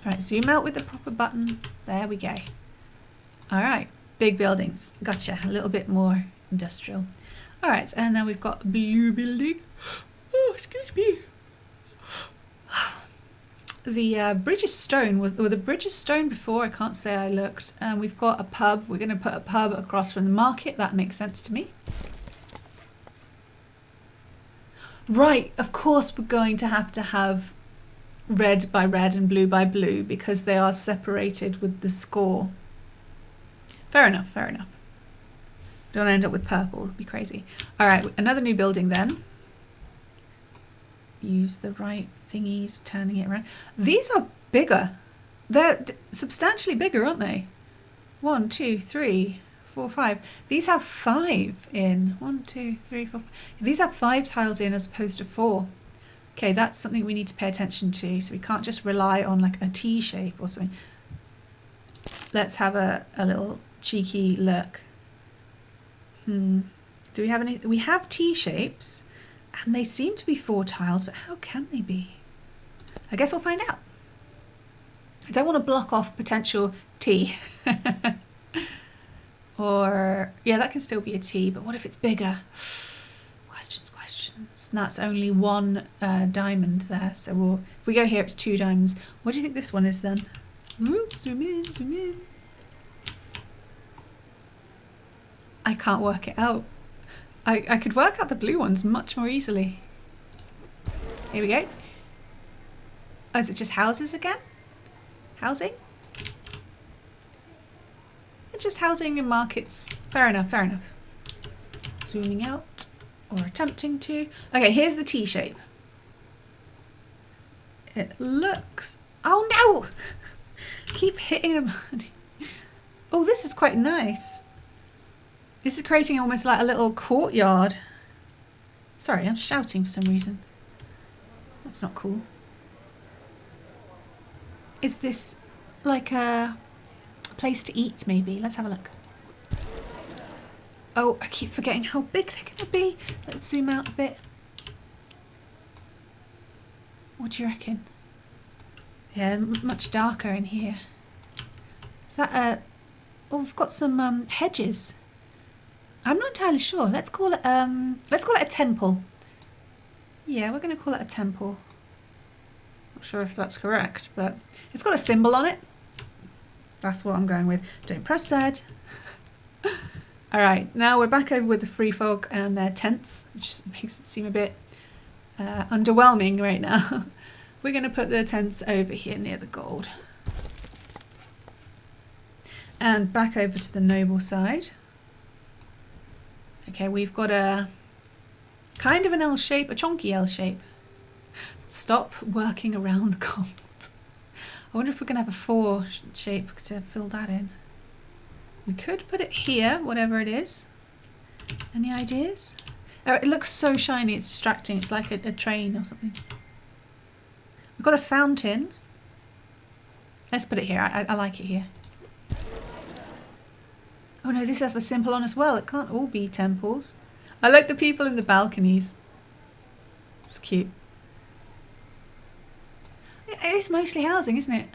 All right, zoom out with the proper button. There we go. All right, big buildings. Gotcha. A little bit more industrial. All right, and then we've got blue building. Oh, excuse me. The bridge is stone. Well, the bridge is stone before. I can't say I looked. And we've got a pub. We're going to put a pub across from the market. That makes sense to me. Right, of course we're going to have red by red and blue by blue because they are separated with the score. Fair enough, fair enough. Don't end up with purple. It'd be crazy. All right, another new building then. Use the right thingies, turning it around. These are bigger. They're substantially bigger, aren't they? 1, 2, 3, 4, 5. These have 5 in. 1, 2, 3, 4, 5. These have 5 tiles in as opposed to 4. Okay, that's something we need to pay attention to. So we can't just rely on like a T shape or something. Let's have a little cheeky look. Do we have any? We have T shapes. And they seem to be 4 tiles, but how can they be? I guess we'll find out. I don't want to block off potential T. Or, yeah, that can still be a T, but what if it's bigger? Questions. And that's only 1 diamond there. So if we go here, it's 2 diamonds. What do you think this one is then? Ooh, zoom in. I can't work it out. I could work out the blue ones much more easily. Here we go. Oh, is it just houses again? Housing? It's just housing and markets. Fair enough, fair enough. Zooming out, or attempting to. Okay, here's the T shape. It looks... Oh no! Keep hitting them. Oh, this is quite nice. This is creating almost like a little courtyard. Sorry, I'm shouting for some reason. That's not cool. Is this like a place to eat maybe? Let's have a look. Oh, I keep forgetting how big they're going to be. Let's zoom out a bit. What do you reckon? Yeah, much darker in here. Is that a... Oh, we've got some hedges. I'm not entirely sure. Let's call it a temple. Yeah, we're going to call it a temple. Not sure if that's correct, but it's got a symbol on it. That's what I'm going with. Don't press Z. All right, now we're back over with the free folk and their tents, which makes it seem a bit underwhelming right now. We're going to put the tents over here near the gold. And back over to the noble side. Okay, we've got a kind of an L shape, a chonky L shape. Stop working around the gold. I wonder if we're going to have a 4 shape to fill that in. We could put it here, whatever it is. Any ideas? Oh, it looks so shiny, it's distracting. It's like a train or something. We've got a fountain. Let's put it here. I like it here. Oh no, this has the symbol on as well. It can't all be temples. I like the people in the balconies. It's cute. It is mostly housing, isn't it?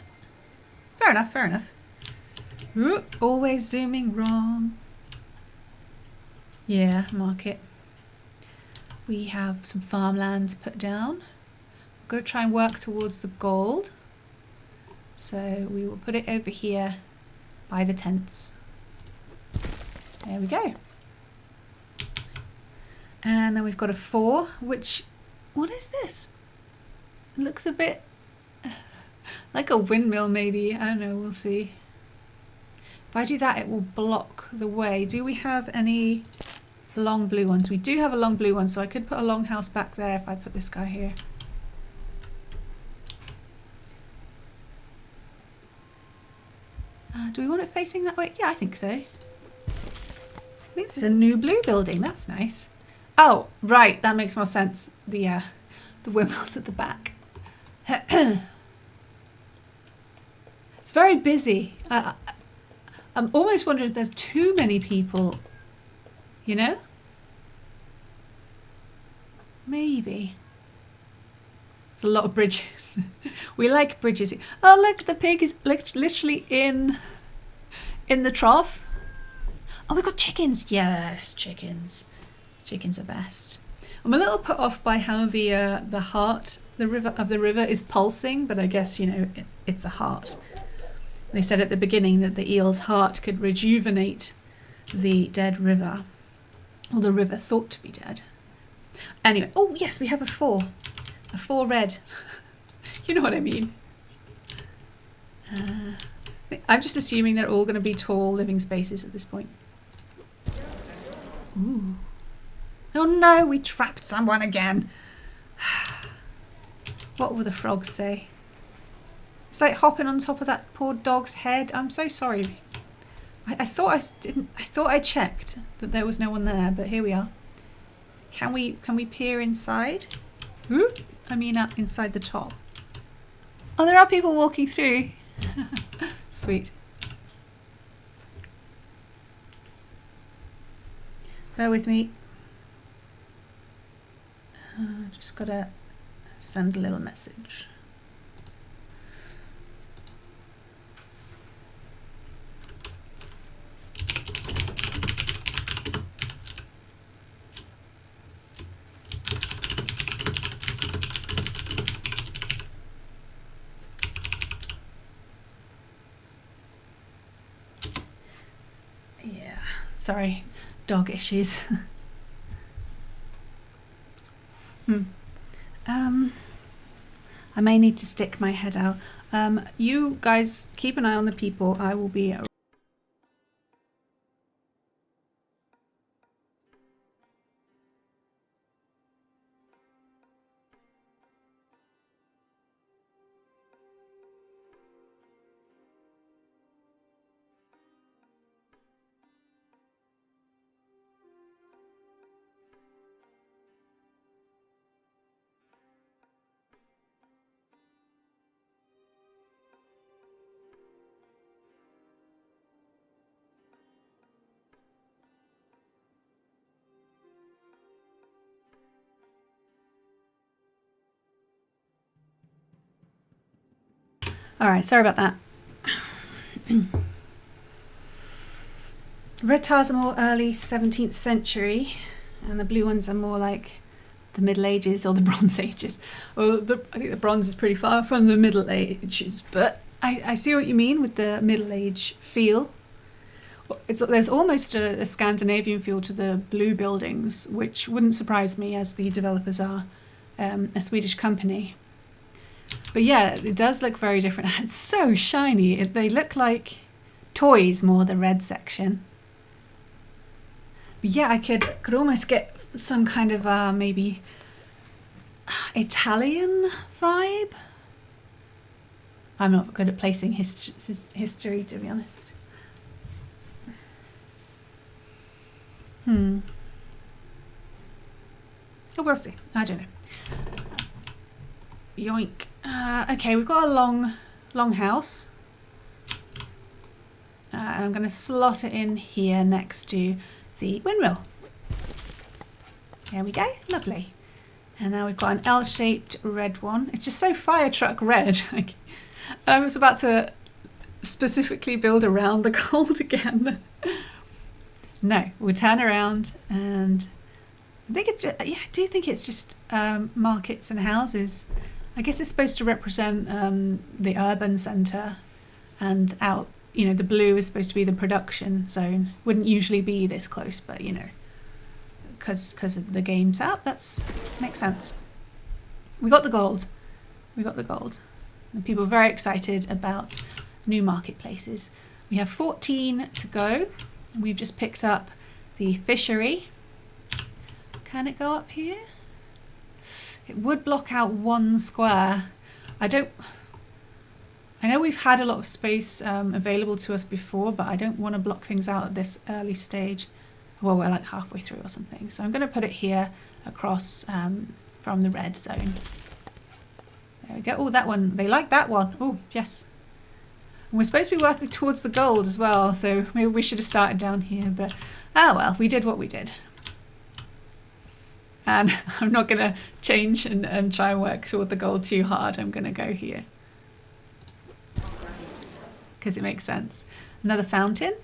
Fair enough, fair enough. Ooh, always zooming wrong. Yeah, market. We have some farmlands put down. We're going to try and work towards the gold. So we will put it over here by the tents. There we go. And then we've got a 4, which, what is this? It looks a bit like a windmill maybe. I don't know, we'll see. If I do that, it will block the way. Do we have any long blue ones? We do have a long blue one, so I could put a long house back there if I put this guy here. Do we want it facing that way? Yeah, I think so. I think this is a new blue building. That's nice. Oh, right. That makes more sense. The windmills at the back. It's very busy. I'm almost wondering if there's too many people, you know? Maybe. It's a lot of bridges. We like bridges. Oh, look, the pig is literally in the trough. Oh, we've got chickens. Yes, chickens. Chickens are best. I'm a little put off by how the heart, the river is pulsing, but I guess, you know, it's a heart. They said at the beginning that the eel's heart could rejuvenate the dead river, or the river thought to be dead. Anyway, oh yes, we have a 4 red. You know what I mean. I'm just assuming they're all going to be tall living spaces at this point. Ooh. Oh no, we trapped someone again. What will the frogs say? It's like hopping on top of that poor dog's head. I'm so sorry. I thought I didn't. I thought I checked that there was no one there, but here we are. Can we peer inside? Ooh, I mean inside the top. Oh, there are people walking through. Sweet. Bear with me. Just gotta send a little message. Yeah, sorry, dog issues. I may need to stick my head out. You guys keep an eye on the people. I will be Alright, sorry about that. Red tiles are more early 17th century, and the blue ones are more like the Middle Ages or the Bronze Ages. Well, I think the Bronze is pretty far from the Middle Ages, but I see what you mean with the Middle Age feel. There's almost a Scandinavian feel to the blue buildings, which wouldn't surprise me as the developers are a Swedish company. But yeah, it does look very different. It's so shiny. They look like toys more, the red section. But yeah, I could almost get some kind of maybe Italian vibe. I'm not good at placing history, to be honest. Oh, we'll see. I don't know. Yoink. Okay, we've got a long house. And I'm going to slot it in here next to the windmill. There we go. Lovely. And now we've got an L-shaped red one. It's just so fire truck red. I was about to specifically build around the gold again. No, we'll turn around, and I think it's just, yeah, I do think it's just markets and houses. I guess it's supposed to represent the urban centre, and out, you know, the blue is supposed to be the production zone. Wouldn't usually be this close, but you know, because of the game's out, that's makes sense. We got the gold. We got the gold. And people are very excited about new marketplaces. We have 14 to go. And we've just picked up the fishery. Can it go up here? It would block out one square. I know we've had a lot of space available to us before, but I don't want to block things out at this early stage. Well, we're like halfway through or something. So I'm going to put it here across from the red zone. There we go. Oh, that one. They like that one. Oh, yes. And we're supposed to be working towards the gold as well, so maybe we should have started down here, but well, we did what we did. And I'm not going to change and try and work toward the gold too hard. I'm going to go here. Because it makes sense. Another fountain.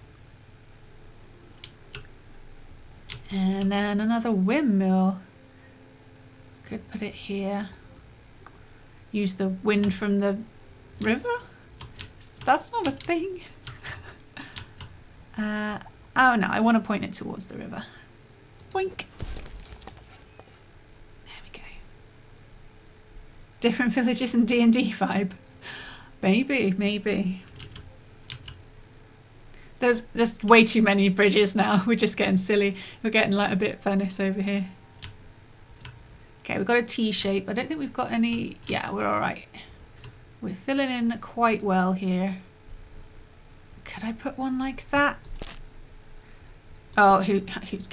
And then another windmill. Could put it here. Use the wind from the river? That's not a thing. Oh no, I want to point it towards the river. Boink. There we go. Different villages and D&D vibe. Maybe, maybe. There's just way too many bridges now. We're just getting silly. We're getting like a bit Venice over here. Okay, we've got a T shape. I don't think we've got any... Yeah, we're all right. We're filling in quite well here. Could I put one like that? Oh, who's...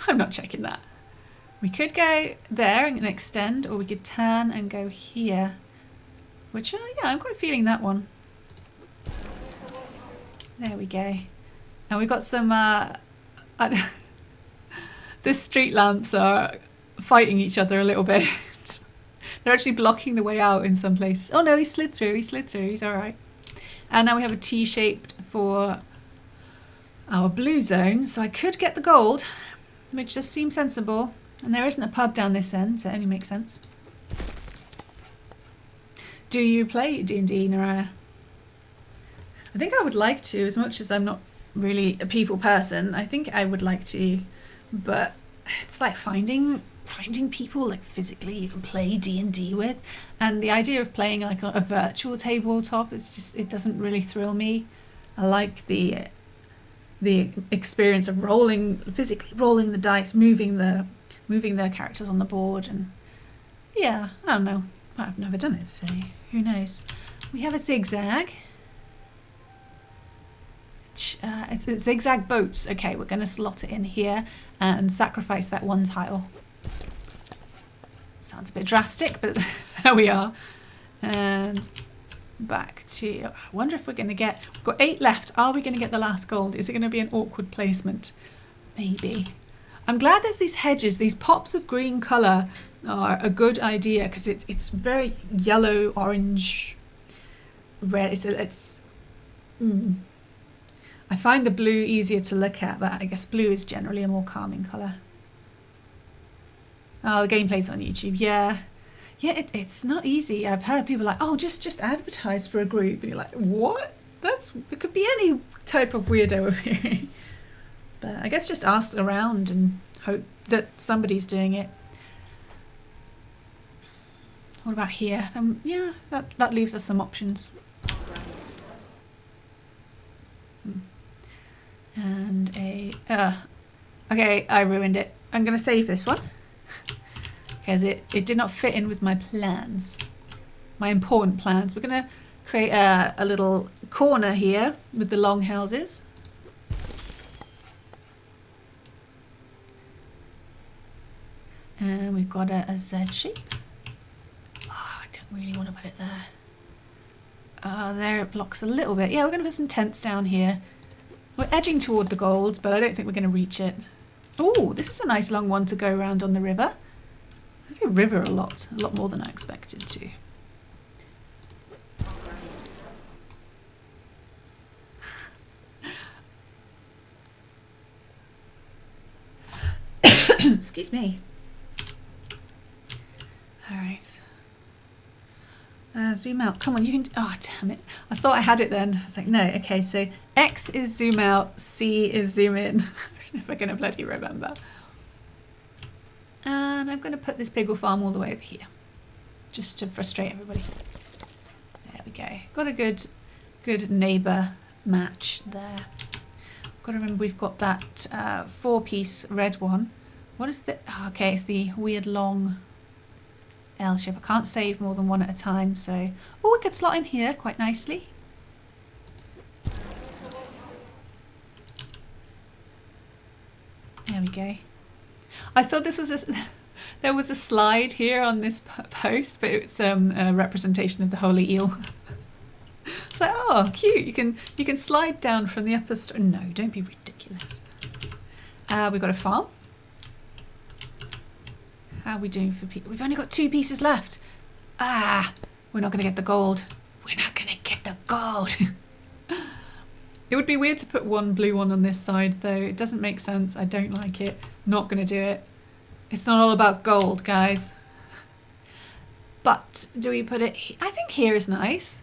I'm not checking that. We could go there and extend, or we could turn and go here. Which, yeah, I'm quite feeling that one. There we go. And we've got some... the street lamps are fighting each other a little bit. They're actually blocking the way out in some places. Oh no, he slid through, he's alright. And now we have a T-shaped for our blue zone, so I could get the gold, which just seems sensible. And there isn't a pub down this end, so it only makes sense. Do you play D&D, Naraya? I think I would like to, as much as I'm not really a people person. I think I would like to, but it's like finding people like physically you can play D&D with, and the idea of playing like a virtual tabletop is just, it doesn't really thrill me. I like the experience of physically rolling the dice, moving the characters on the board, and yeah, I don't know. I've never done it, so who knows. We have a zigzag. It's zigzag boats. Okay, we're going to slot it in here and sacrifice that one tile. Sounds a bit drastic, but there we are. And back to... I wonder if we're going to get... We've got 8 left. Are we going to get the last gold? Is it going to be an awkward placement? Maybe. I'm glad there's these hedges. These pops of green colour are a good idea, because it's very yellow, orange, red. I find the blue easier to look at, but I guess blue is generally a more calming colour. Oh, the gameplay's on YouTube. Yeah, it's not easy. I've heard people like, oh, just advertise for a group, and you're like, what? It could be any type of weirdo over here. But I guess just ask around and hope that somebody's doing it. What about here? Yeah, that leaves us some options. And okay, I ruined it. I'm going to save this one because it did not fit in with my plans, my important plans. We're going to create a little corner here with the long houses. And we've got a Z shape. Oh, I don't really want to put it there. There it blocks a little bit. Yeah, we're going to put some tents down here. We're edging toward the gold, but I don't think we're going to reach it. Oh, this is a nice long one to go around on the river. I say river a lot more than I expected to. excuse me. All right. Zoom out. Come on, you can. Oh, damn it. I thought I had it then. I was like, no. Okay, so X is zoom out, C is zoom in. I'm never going to bloody remember. And I'm going to put this Piggle Farm all the way over here, just to frustrate everybody. There we go. Got a good neighbour match there. Got to remember we've got that 4-piece red one. What is the? Oh, okay, it's the weird long L shape. I can't save more than one at a time, so we could slot in here quite nicely. There we go. I thought this was there was a slide here on this post, but it's a representation of the holy eel. It's like, oh, cute! You can slide down from the upper. No, don't be ridiculous. We've got a farm. How are we doing for people? We've only got 2 pieces left. Ah, we're not going to get the gold. We're not going to get the gold. It would be weird to put one blue one on this side, though. It doesn't make sense. I don't like it. Not going to do it. It's not all about gold, guys. But do we put it? I think here is nice.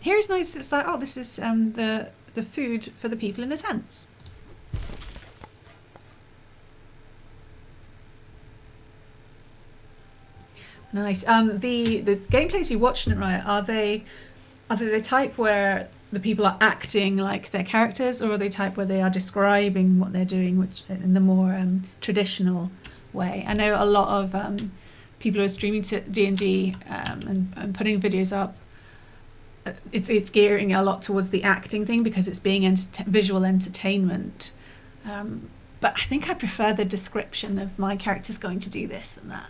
Here is nice. It's like, oh, this is the food for the people in the tents. Nice. The gameplays you watch in it, right? Are they the type where the people are acting like their characters, or are they type where they are describing what they're doing, which in the more traditional way? I know a lot of people who are streaming to D&D and putting videos up. It's gearing a lot towards the acting thing because it's being visual entertainment. But I think I prefer the description of my character's going to do this and that.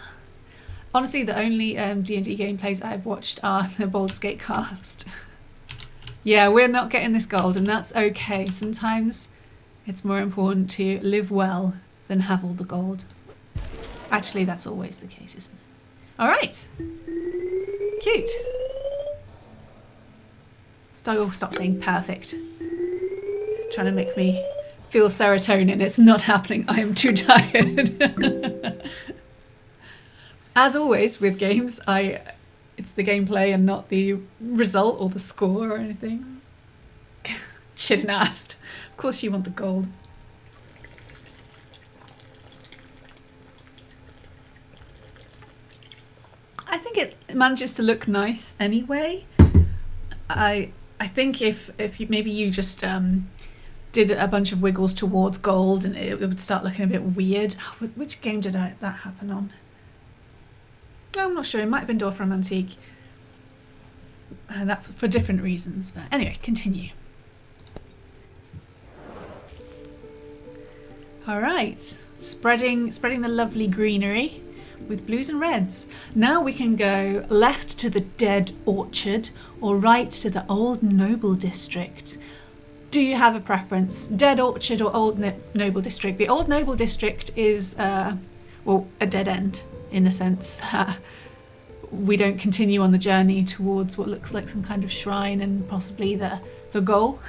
Honestly, the only D&D gameplays I've watched are the Baldur's Gate cast. Yeah, we're not getting this gold, and that's okay. Sometimes it's more important to live well than have all the gold. Actually, that's always the case, isn't it? All right. Cute. Stop saying perfect. Trying to make me feel serotonin. It's not happening. I am too tired. As always with games, it's the gameplay and not the result or the score or anything. She didn't ask. Of course you want the gold. I think it manages to look nice anyway. I think if maybe you just did a bunch of wiggles towards gold, and it would start looking a bit weird. Which game did that happen on? I'm not sure. It might have been Dwarf Antique. That for different reasons. But anyway, continue. All right, spreading the lovely greenery with blues and reds. Now we can go left to the Dead Orchard or right to the Old Noble District. Do you have a preference? Dead Orchard or Old Noble District? The Old Noble District is, a dead end in the sense that we don't continue on the journey towards what looks like some kind of shrine and possibly the goal.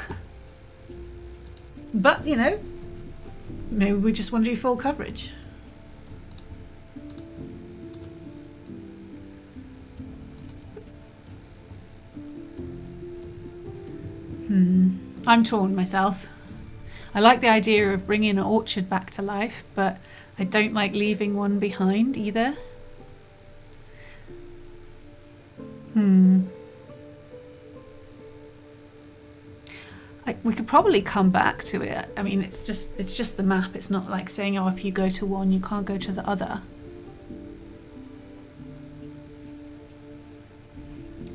But, you know, maybe we just want to do full coverage. I'm torn myself. I like the idea of bringing an orchard back to life, but I don't like leaving one behind either. We could probably come back to it. I mean, it's just the map. It's not like saying, oh, if you go to one, you can't go to the other.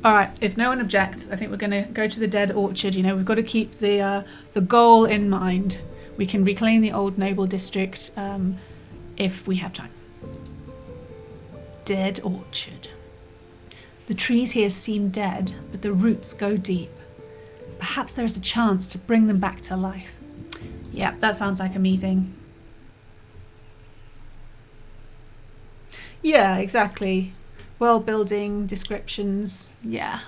All right, if no one objects, I think we're going to go to the Dead Orchard. You know, we've got to keep the goal in mind. We can reclaim the Old Noble District if we have time. Dead Orchard. The trees here seem dead, but the roots go deep. Perhaps there is a chance to bring them back to life. Yeah, that sounds like a me thing. Yeah, exactly. World building, descriptions, yeah.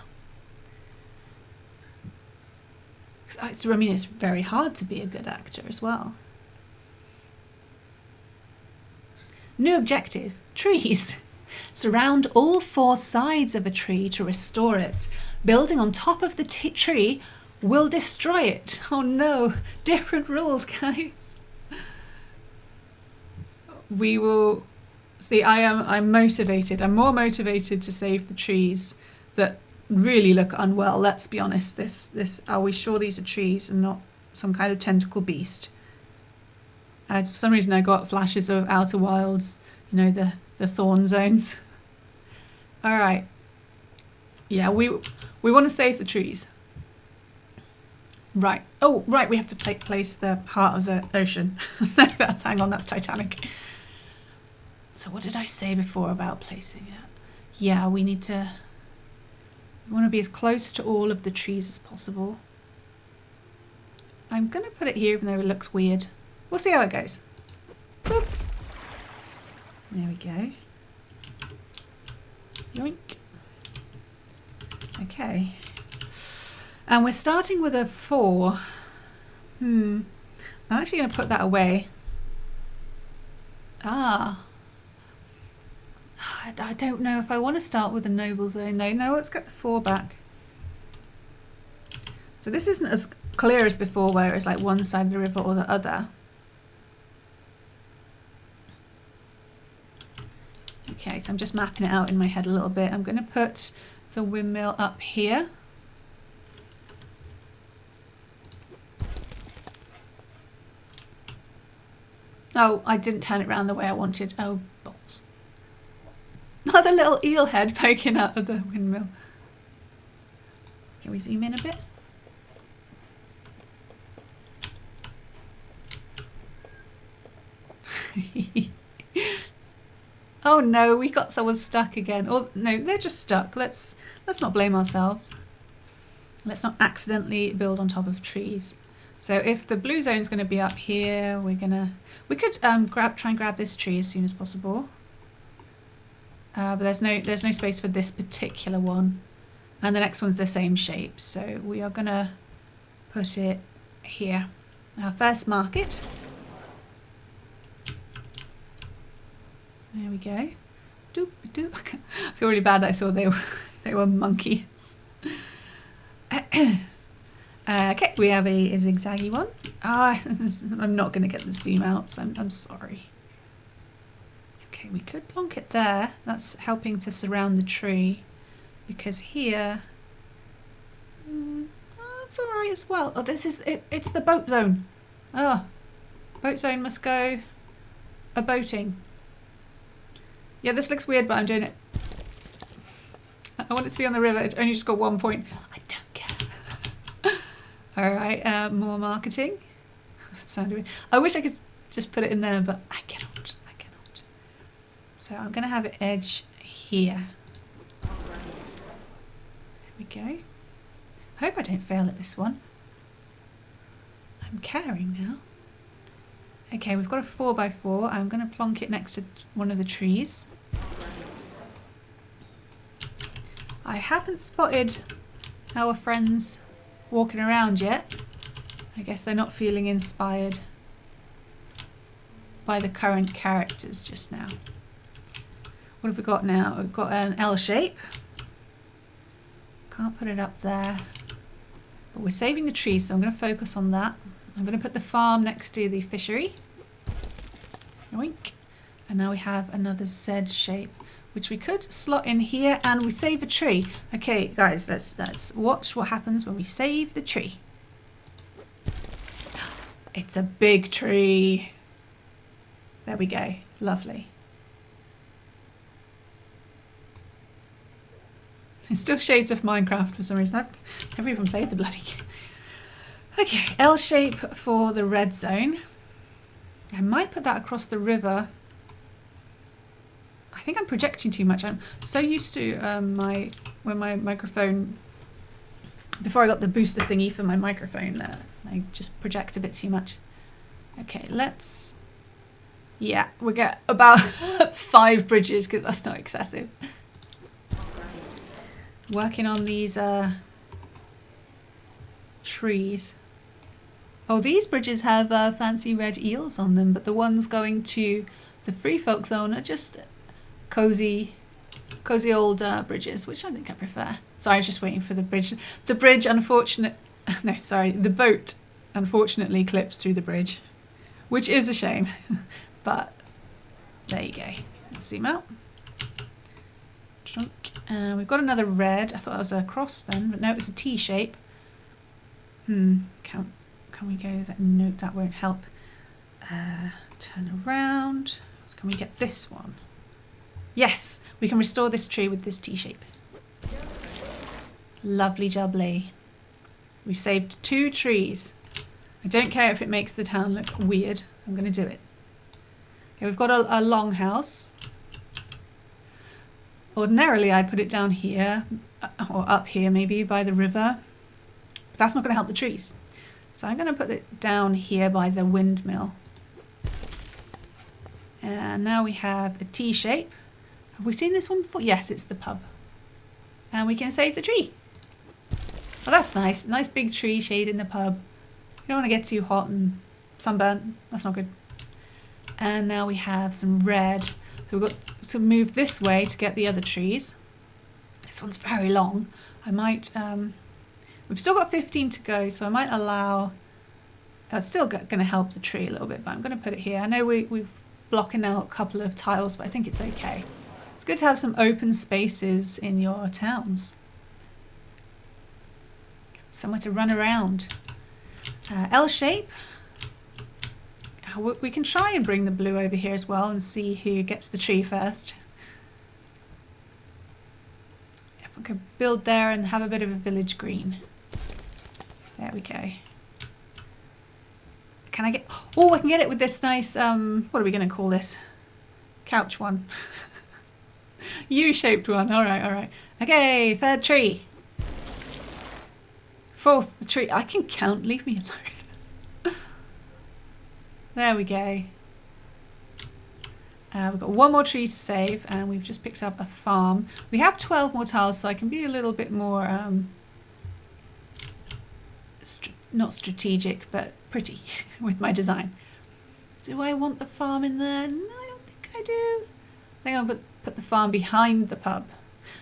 I mean, it's very hard to be a good actor as well. New objective, trees. Surround all 4 sides of a tree to restore it. Building on top of the tree will destroy it. Oh no, different rules, guys. We will see. I'm motivated. I'm more motivated to save the trees that really look unwell. Let's be honest. This. Are we sure these are trees and not some kind of tentacle beast? For some reason, I got flashes of Outer Wilds. You know, the thorn zones. All right. Yeah, we want to save the trees. Right. Oh, right. We have to place the heart of the ocean. Hang on, that's Titanic. So what did I say before about placing it? Yeah, we want to be as close to all of the trees as possible. I'm going to put it here even though it looks weird. We'll see how it goes. Boop. There we go. Yoink. Okay. And we're starting with a 4. I'm actually going to put that away. I don't know if I want to start with a noble zone though. No, let's get the 4 back. So this isn't as clear as before where it's like one side of the river or the other. Okay, so I'm just mapping it out in my head a little bit. I'm going to put the windmill up here. Oh, I didn't turn it around the way I wanted. Oh, balls. Another little eel head poking out of the windmill. Can we zoom in a bit? Oh no, we got someone stuck again. Or no, they're just stuck. Let's not blame ourselves. Let's not accidentally build on top of trees. So if the blue zone is going to be up here, we could try and grab this tree as soon as possible. But there's no space for this particular one, and the next one's the same shape. So we are going to put it here. Our first market. There we go. Doop doop. I feel really bad. I thought they were monkeys. Okay, we have a zigzaggy one. I'm not going to get the zoom out, so I'm sorry. Okay, we could plonk it there. That's helping to surround the tree, because here, that's all right as well. Oh, this is it. It's the boat zone. Oh, boat zone must go a boating. Yeah, this looks weird, but I'm doing it. I want it to be on the river. It's only just got 1 point. I don't care. All right, more marketing. Sounded weird. I wish I could just put it in there, but I cannot. I cannot. So I'm going to have it edge here. There we go. Hope I don't fail at this one. I'm caring now. Okay, we've got a 4x4. I'm going to plonk it next to one of the trees. I haven't spotted our friends walking around yet. I guess they're not feeling inspired by the current characters just now. What have we got now? We've got an L shape. Can't put it up there. But we're saving the trees, so I'm going to focus on that. I'm going to put the farm next to the fishery. Yoink. And now we have another Z shape, which we could slot in here, and we save a tree. Okay, guys, let's watch what happens when we save the tree. It's a big tree. There we go. Lovely. It's still shades of Minecraft for some reason. I've never even played the bloody game. Okay, L shape for the red zone. I might put that across the river. I think I'm projecting too much. I'm so used to when my microphone, before I got the booster thingy for my microphone, I just project a bit too much. Okay, we'll get about 5 bridges because that's not excessive. Working on these trees. Oh, these bridges have fancy red eels on them, but the ones going to The Free Folk Zone are just cozy old bridges, which I think I prefer. Sorry, I was just waiting for the bridge. The bridge, the boat unfortunately clips through the bridge, which is a shame, but there you go. Let's zoom out. We've got another red. I thought that was a cross then, but no, it's a T shape. Can we go that? No, that won't help. Turn around. Can we get this one? Yes, we can restore this tree with this T shape. Lovely jubbly. We've saved 2 trees. I don't care if it makes the town look weird. I'm going to do it. Okay, we've got a long house. Ordinarily, I put it down here, or up here maybe, by the river. But that's not going to help the trees. So I'm going to put it down here by the windmill. And now we have a T shape. Have we seen this one before? Yes, it's the pub. And we can save the tree. Oh, that's nice. Nice big tree shade in the pub. You don't want to get too hot and sunburnt. That's not good. And now we have some red. So we've got to move this way to get the other trees. This one's very long. I might... we've still got 15 to go, so I might allow... It's still going to help the tree a little bit, but I'm going to put it here. I know we've blocking out a couple of tiles, but I think it's okay. It's good to have some open spaces in your towns. Somewhere to run around. L shape. We can try and bring the blue over here as well and see who gets the tree first. If we could build there and have a bit of a village green. There we go. Can I get... Oh, I can get it with this nice... what are we going to call this? Couch one. U-shaped one. All right, all right. Okay, 3rd tree. 4th tree. I can count. Leave me alone. There we go. We've got 1 more tree to save, and we've just picked up a farm. We have 12 more tiles, so I can be a little bit more... not strategic, but pretty with my design. Do I want the farm in there? No, I don't think I do. I think I'll put the farm behind the pub.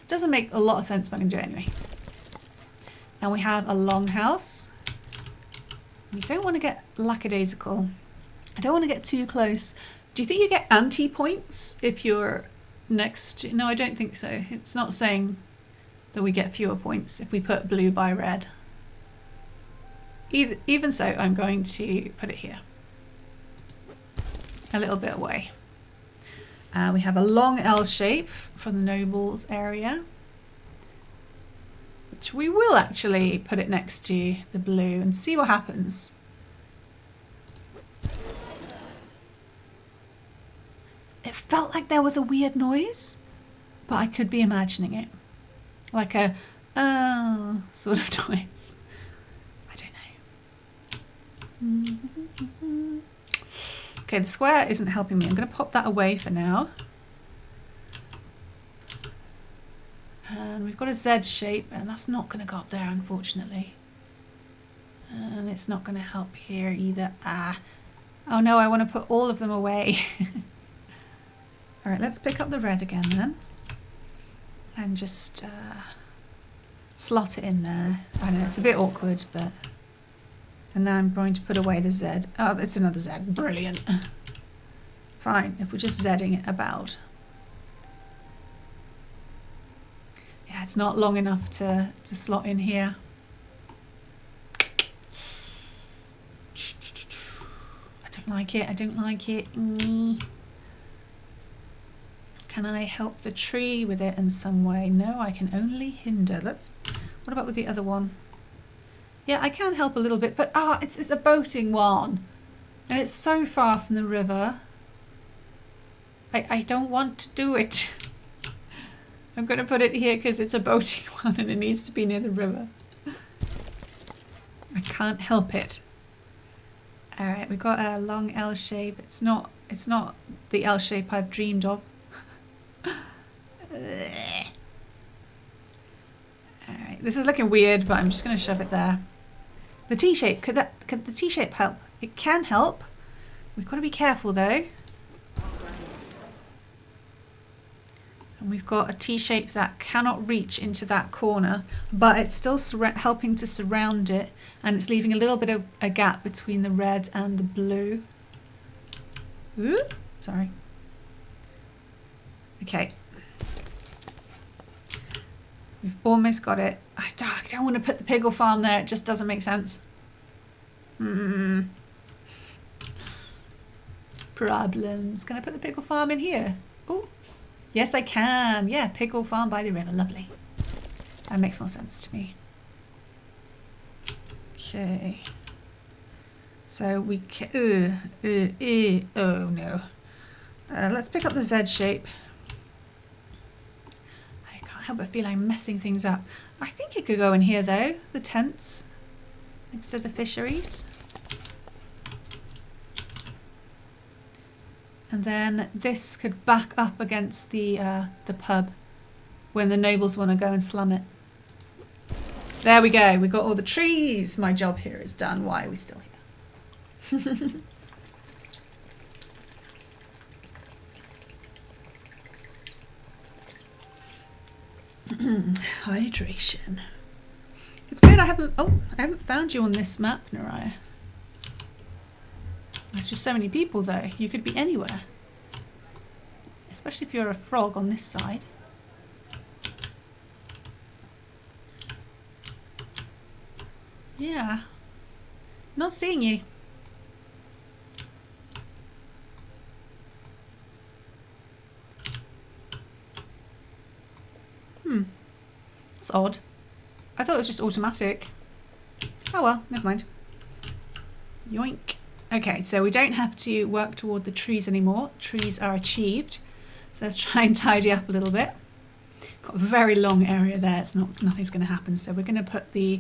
Doesn't make a lot of sense, but I'm going to do it anyway. And we have a long house. We don't want to get lackadaisical. I don't want to get too close. Do you think you get anti-points if you're next to... No, I don't think so. It's not saying that we get fewer points if we put blue by red. Even so, I'm going to put it here. A little bit away. We have a long L shape for the nobles area, which we will actually put it next to the blue and see what happens. It felt like there was a weird noise, but I could be imagining it. Like a sort of noise. Okay, the square isn't helping me. I'm going to pop that away for now. And we've got a Z shape, and that's not going to go up there, unfortunately. And it's not going to help here either. Oh no, I want to put all of them away. Alright, let's pick up the red again then. And just slot it in there. I know it's a bit awkward, but... And now I'm going to put away the Z. Oh, it's another Z. Brilliant. Fine, if we're just Zing it about. Yeah, it's not long enough to slot in here. I don't like it. I don't like it. Can I help the tree with it in some way? No, I can only hinder. What about with the other one? Yeah, I can help a little bit, but it's a boating one. And it's so far from the river. I don't want to do it. I'm going to put it here because it's a boating one and it needs to be near the river. I can't help it. Alright, we've got a long L shape. It's not the L shape I've dreamed of. Alright, this is looking weird, but I'm just going to shove it there. The T shape, could the T shape help? It can help. We've got to be careful though. And we've got a T-shape that cannot reach into that corner, but it's still helping to surround it, and it's leaving a little bit of a gap between the red and the blue. Ooh, sorry. Okay. We've almost got it. I don't want to put the Piggle farm there, it just doesn't make sense. Problems. Can I put the Piggle farm in here? Oh, yes I can. Yeah, Piggle farm by the river. Lovely. That makes more sense to me. Okay. So we can... oh no. Let's pick up the Z shape. I can't help but feel I'm messing things up. I think it could go in here though. The tents. Next to the fisheries. And then this could back up against the pub when the nobles want to go and slum it. There we go. We got all the trees. My job here is done. Why are we still here? Hydration. It's weird I haven't found you on this map, Naraya. There's just so many people though. You could be anywhere. Especially if you're a frog on this side. Yeah. Not seeing you. That's odd. I thought it was just automatic. Oh well, never mind. Yoink. Okay, so we don't have to work toward the trees anymore. Trees are achieved. So let's try and tidy up a little bit. Got a very long area there. It's nothing's going to happen. So we're going to put the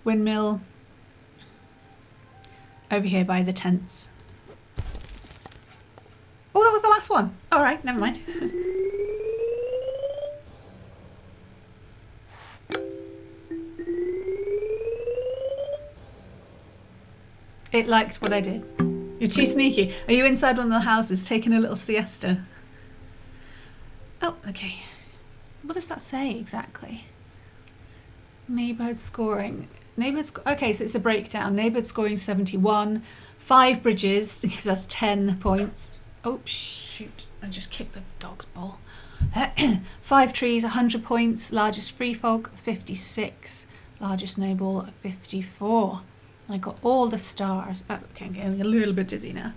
windmill over here by the tents. Oh, that was the last one. All right, never mind. It liked what I did. You're too sneaky. Are you inside one of the houses taking a little siesta? Oh, okay. What does that say exactly? Neighbourhood scoring. Okay, so it's a breakdown. Neighbourhood scoring 71. 5 bridges gives us 10 points. Oh, shoot. I just kicked the dog's ball. 5 trees, 100 points. Largest free folk, 56. Largest noble, 54. I got all the stars. Oh, okay, I'm getting a little bit dizzy now.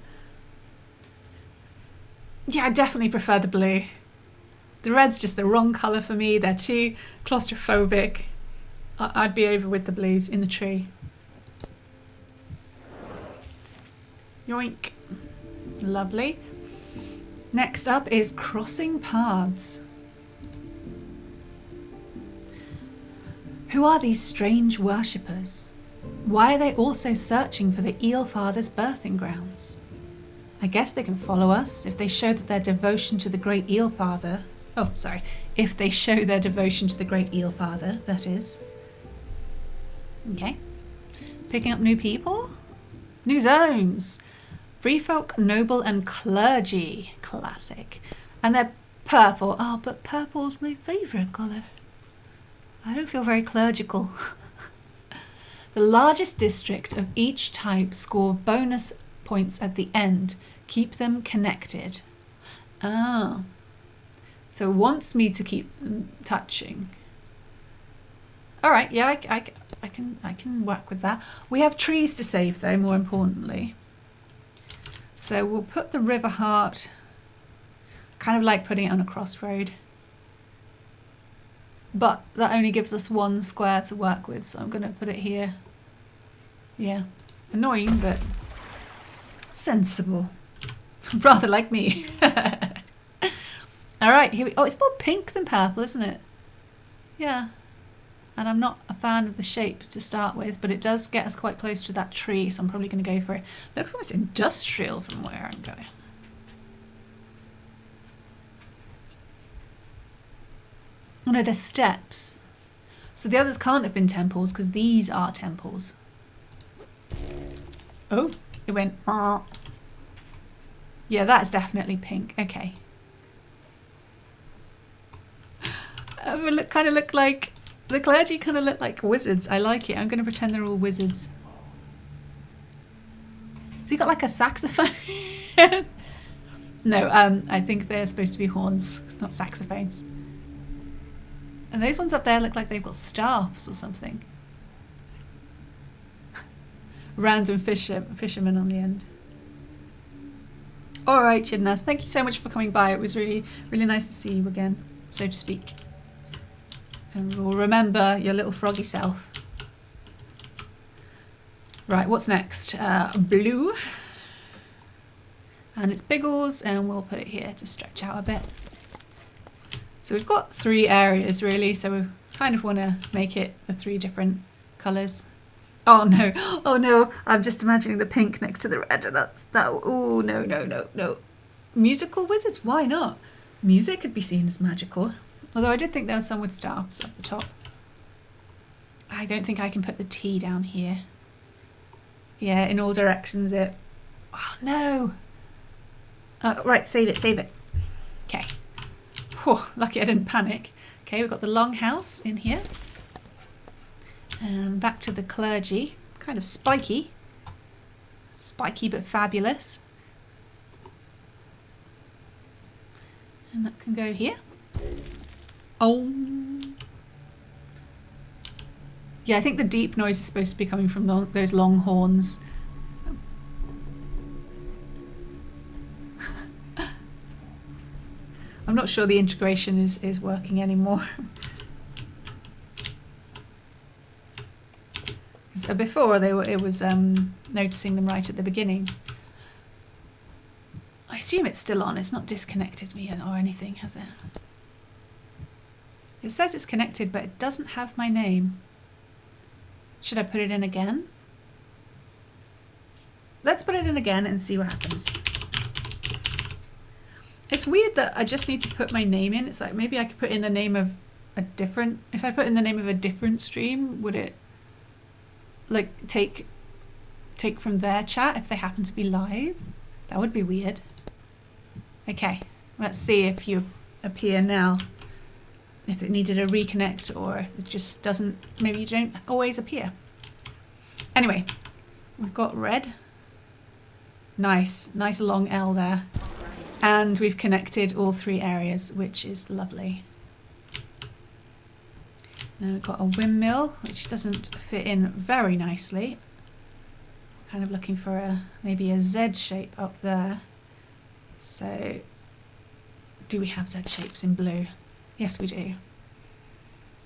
Yeah, I definitely prefer the blue. The red's just the wrong colour for me. They're too claustrophobic. I'd be over with the blues in the tree. Yoink. Lovely. Next up is crossing paths. Who are these strange worshippers? Why are they also searching for the Eel Father's birthing grounds? I guess they can follow us if they show that their devotion to the great Eel Father... Oh, sorry. If they show their devotion to the great Eel Father, that is. Okay. Picking up new people? New zones! Free folk, noble and clergy. Classic. And they're purple. Oh, but purple's my favourite colour. I don't feel very clerical. The largest district of each type score bonus points at the end. Keep them connected. Ah. So it wants me to keep them touching. Alright, yeah, I can work with that. We have trees to save though, more importantly. So we'll put the river heart, kind of like putting it on a crossroad. But that only gives us 1 square to work with, so I'm going to put it here. Yeah, annoying, but sensible. Rather like me. Alright, here we... Oh, it's more pink than purple, isn't it? Yeah. And I'm not a fan of the shape to start with, but it does get us quite close to that tree, so I'm probably going to go for it. Looks almost industrial from where I'm going. Oh no, there's steps. So the others can't have been temples because these are temples. Oh, it went... Yeah, that's definitely pink. Okay. kind of look like, the clergy kind of look like wizards. I like it. I'm going to pretend they're all wizards. So you got like a saxophone? No, I think they're supposed to be horns, not saxophones. And those ones up there look like they've got staffs or something. Random fisherman on the end. All right, Chidnas, thank you so much for coming by. It was really, really nice to see you again, so to speak. And we'll remember your little froggy self. Right, what's next? Blue. And it's Biggles, and we'll put it here to stretch out a bit. So we've got 3 areas really, so we kind of want to make it the 3 different colours. Oh no, I'm just imagining the pink next to the red, and oh no. Musical wizards, why not? Music could be seen as magical. Although I did think there was some with staffs at the top. I don't think I can put the T down here. Yeah, in all directions it... Oh no! Right, save it. Okay. Whew, lucky I didn't panic. Okay, we've got the longhouse in here. And back to the clergy. Kind of spiky. Spiky but fabulous. And that can go here. Oh. Yeah, I think the deep noise is supposed to be coming from those long horns. I'm not sure the integration is working anymore. Before it was noticing them right at the beginning. I assume it's still on. It's not disconnected me or anything, has it? It says it's connected, but it doesn't have my name. Should I put it in again? Let's put it in again and see what happens. It's weird that I just need to put my name in. It's like maybe I could put in the name of a different... If I put in the name of a different stream, would it like take from their chat if they happen to be live? That would be weird. Okay, let's see if you appear now. If it needed a reconnect or if it just doesn't... Maybe you don't always appear. Anyway, we've got red. Nice long L there. And we've connected all 3 areas, which is lovely. Now we've got a windmill, which doesn't fit in very nicely. Kind of looking for maybe a Z shape up there. So, do we have Z shapes in blue? Yes, we do.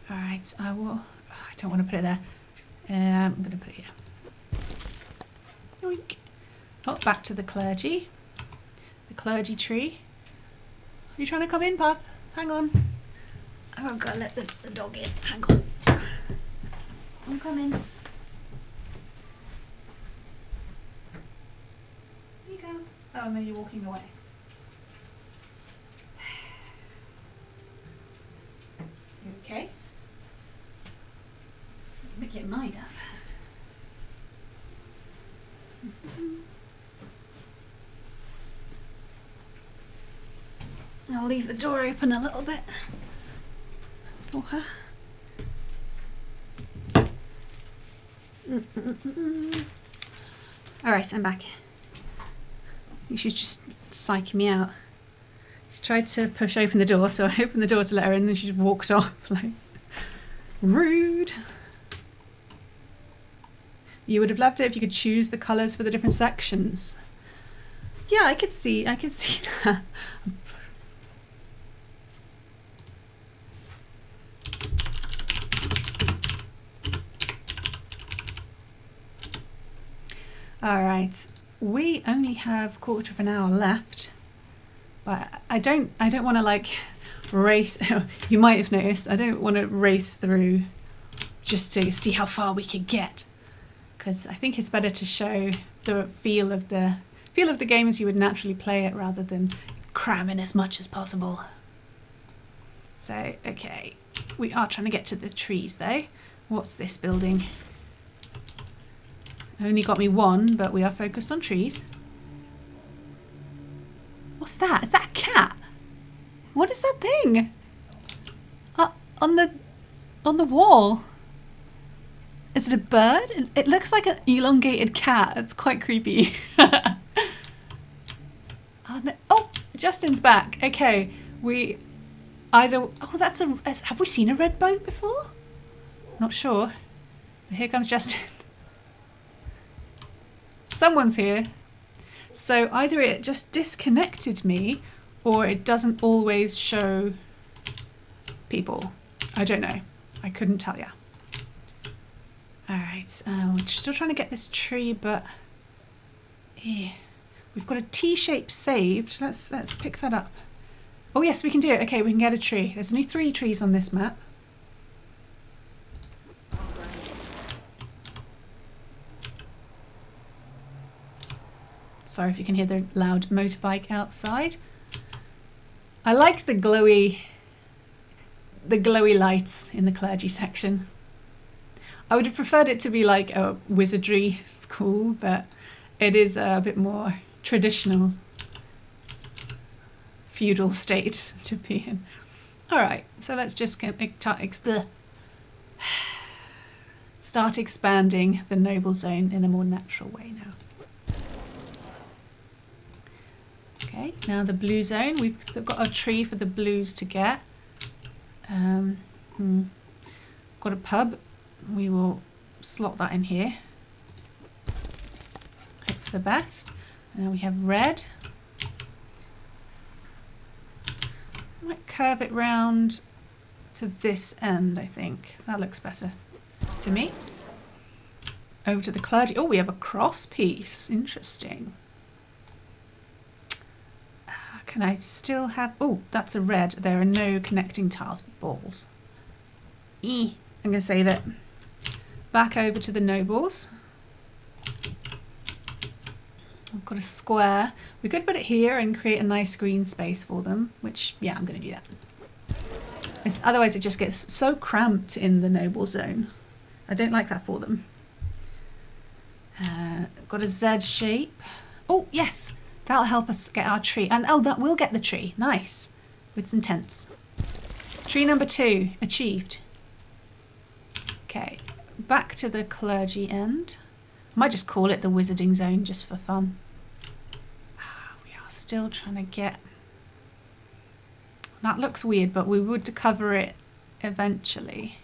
All right, I don't want to put it there. I'm going to put it here. Yoink. Oh, back to the clergy. The clergy tree. Are you trying to come in, pup? Hang on. I've got to let the dog in. Hang on. I'm coming. Here you go. Oh, no, you're walking away. You okay? Make your mind up. I'll leave the door open a little bit for her. Alright, I'm back. I think she's just psyching me out. She tried to push open the door, so I opened the door to let her in, and then she just walked off, like, rude. You would have loved it if you could choose the colours for the different sections. Yeah, I could see that. All right, we only have 1/4 of an hour left, but I don't want to like race. You might have noticed I don't want to race through just to see how far we can get, because I think it's better to show the feel of the game as you would naturally play it, rather than cram in as much as possible. So okay, we are trying to get to the trees though. What's this building? Only got me 1, but we are focused on trees. What's that? Is that a cat? What is that thing? on the wall. Is it a bird? It looks like an elongated cat. It's quite creepy. Oh, no. Oh, Justin's back. Okay, we either... Oh, that's a... Have we seen a red boat before? Not sure. Here comes Justin. Someone's here. So either it just disconnected me or it doesn't always show people. I don't know. I couldn't tell you. Alright, we're still trying to get this tree, but yeah. We've got a T-shape saved. Let's pick that up. Oh yes, we can do it. Okay, we can get a tree. There's only 3 trees on this map. Sorry if you can hear the loud motorbike outside. I like the glowy lights in the clergy section. I would have preferred it to be like a wizardry school, but it is a bit more traditional feudal state to be in. Alright, so let's just start expanding the noble zone in a more natural way now. Okay, now the blue zone. We've still got a tree for the blues to get. Got a pub. We will slot that in here. Hope for the best. Now we have red. Might curve it round to this end, I think. That looks better to me. Over to the clergy. Oh, we have a cross piece. Interesting. Can I still have... Oh, that's a red. There are no connecting tiles with balls. I'm going to save it. Back over to the nobles. I've got a square. We could put it here and create a nice green space for them, which, yeah, I'm going to do that. Otherwise it just gets so cramped in the noble zone. I don't like that for them. Got a Z shape. Oh, yes! That'll help us get our tree. And oh, that will get the tree. Nice. With some tents. Tree number 2 achieved. Okay, back to the clergy end. I might just call it the wizarding zone just for fun. We are still trying to get... That looks weird, but we would cover it eventually.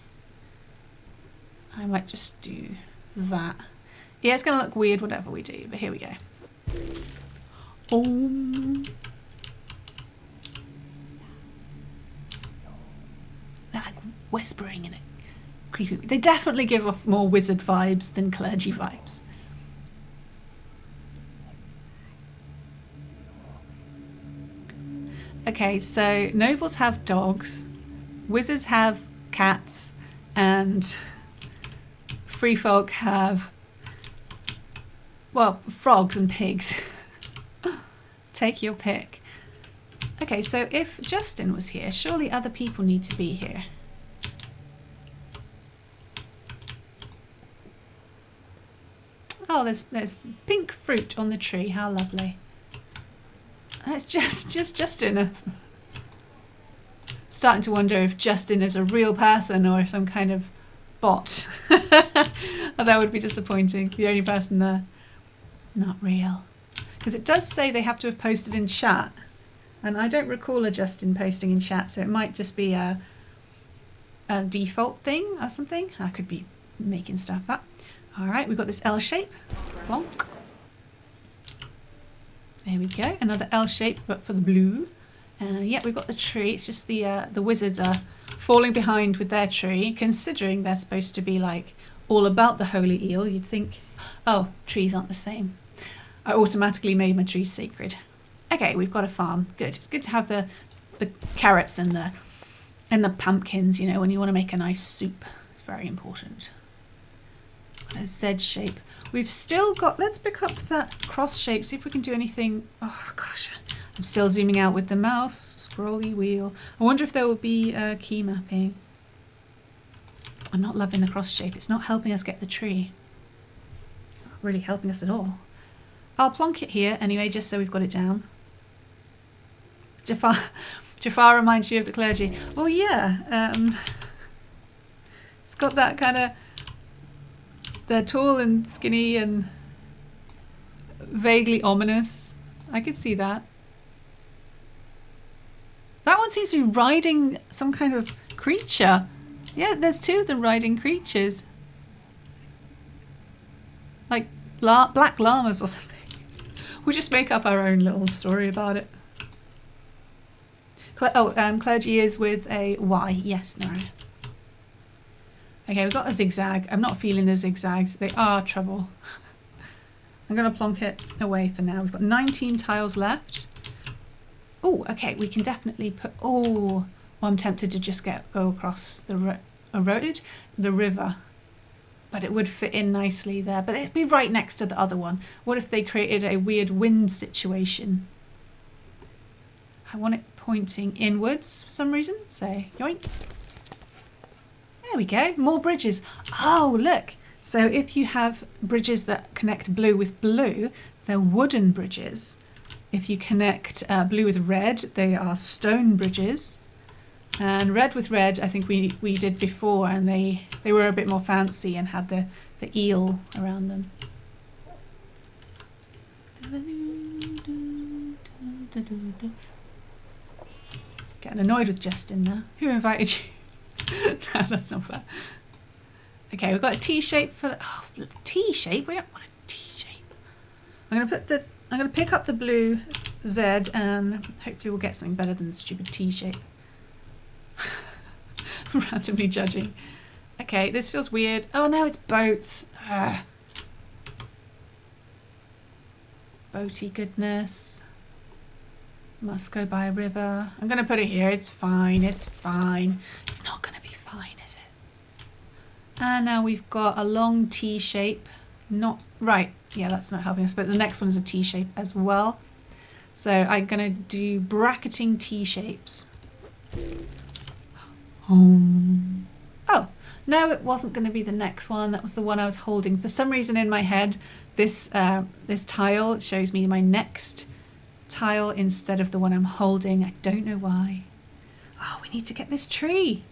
I might just do that. Yeah, it's going to look weird whatever we do, but here we go. Oh. They're like whispering in it. Creepy. They definitely give off more wizard vibes than clergy vibes. Okay, so nobles have dogs, wizards have cats, and free folk have, well, frogs and pigs. Take your pick. Okay, so if Justin was here, surely other people need to be here. Oh, there's pink fruit on the tree. How lovely. That's just Justin. Starting to wonder if Justin is a real person or some kind of bot. That would be disappointing. The only person there. Not real. Because it does say they have to have posted in chat. And I don't recall a Justin posting in chat, so it might just be a default thing or something. I could be making stuff up. Alright, we've got this L shape. Plonk. There we go. Another L shape, but for the blue. Yeah, we've got the tree. It's just the wizards are falling behind with their tree, considering they're supposed to be like all about the holy eel. You'd think, oh, trees aren't the same. I automatically made my trees sacred. Okay, we've got a farm. Good. It's good to have the carrots and the pumpkins, you know, when you want to make a nice soup. It's very important. Got a Z shape. We've still got... Let's pick up that cross shape, see if we can do anything... Oh, gosh. I'm still zooming out with the mouse. Scrolly wheel. I wonder if there will be key mapping. I'm not loving the cross shape. It's not helping us get the tree. It's not really helping us at all. I'll plonk it here anyway, just so we've got it down. Jafar reminds you of the clergy. Oh yeah, got that kind of, they're tall and skinny and vaguely ominous. I could see that. That one seems to be riding some kind of creature. Yeah, there's two of them riding creatures. Like black llamas or something. We'll just make up our own little story about it. Clergy is with a Y. Yes, no. Okay, we've got a zigzag. I'm not feeling the zigzags. They are trouble. I'm going to plonk it away for now. We've got 19 tiles left. Oh, okay, we can definitely put... Oh, well, I'm tempted to just go across the river. But it would fit in nicely there. But it'd be right next to the other one. What if they created a weird wind situation? I want it pointing inwards for some reason. So, yoink. There we go. More bridges. Oh, look. So if you have bridges that connect blue with blue, they're wooden bridges. If you connect blue with red, they are stone bridges. And red with red, I think we did before, and they were a bit more fancy and had the eel around them. Getting annoyed with Justin now. Who invited you? No, that's not fair. Okay, we've got a T shape for the T shape. We don't want a T shape. I'm gonna pick up the blue Z, and hopefully we'll get something better than the stupid T shape. Randomly judging. Okay, this feels weird. Oh no, it's boats. Ugh. Boaty goodness. Must go by a river. I'm gonna put it here. It's fine. It's fine. It's not gonna be fine, is it? And now we've got a long T shape. Not right. Yeah, that's not helping us. But the next one is a T shape as well. So I'm gonna do bracketing T shapes. Oh, no, it wasn't going to be the next one. That was the one I was holding. For some reason in my head, this tile shows me my next tile instead of the one I'm holding. I don't know why. Oh, we need to get this tree.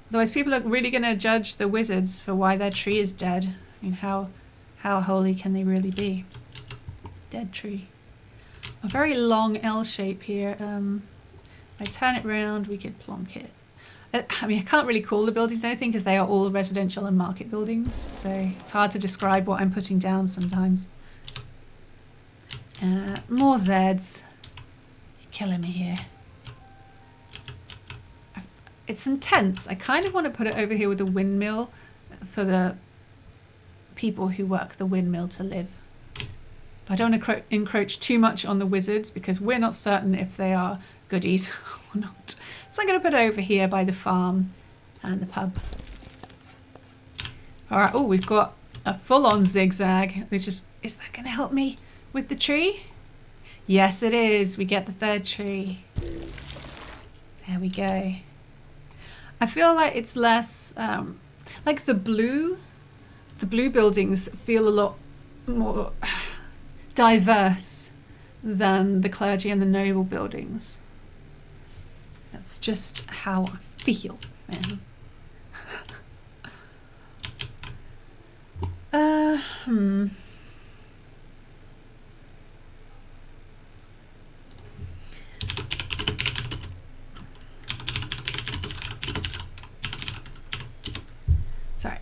Otherwise, people are really going to judge the wizards for why their tree is dead. I mean, how holy can they really be? Dead tree. A very long L shape here. I turn it round, we could plonk it. I mean, I can't really call the buildings anything because they are all residential and market buildings, so it's hard to describe what I'm putting down sometimes. More Zs. You're killing me here. It's intense. I kind of want to put it over here with a windmill for the people who work the windmill to live. But I don't want to encroach too much on the wizards because we're not certain if they are goodies or not. So I'm going to put it over here by the farm and the pub. Alright, oh, we've got a full-on zigzag. Is that going to help me with the tree? Yes, it is. We get the third tree. There we go. I feel like it's less, like the blue buildings feel a lot more diverse than the clergy and the noble buildings. That's just how I feel, man. Sorry.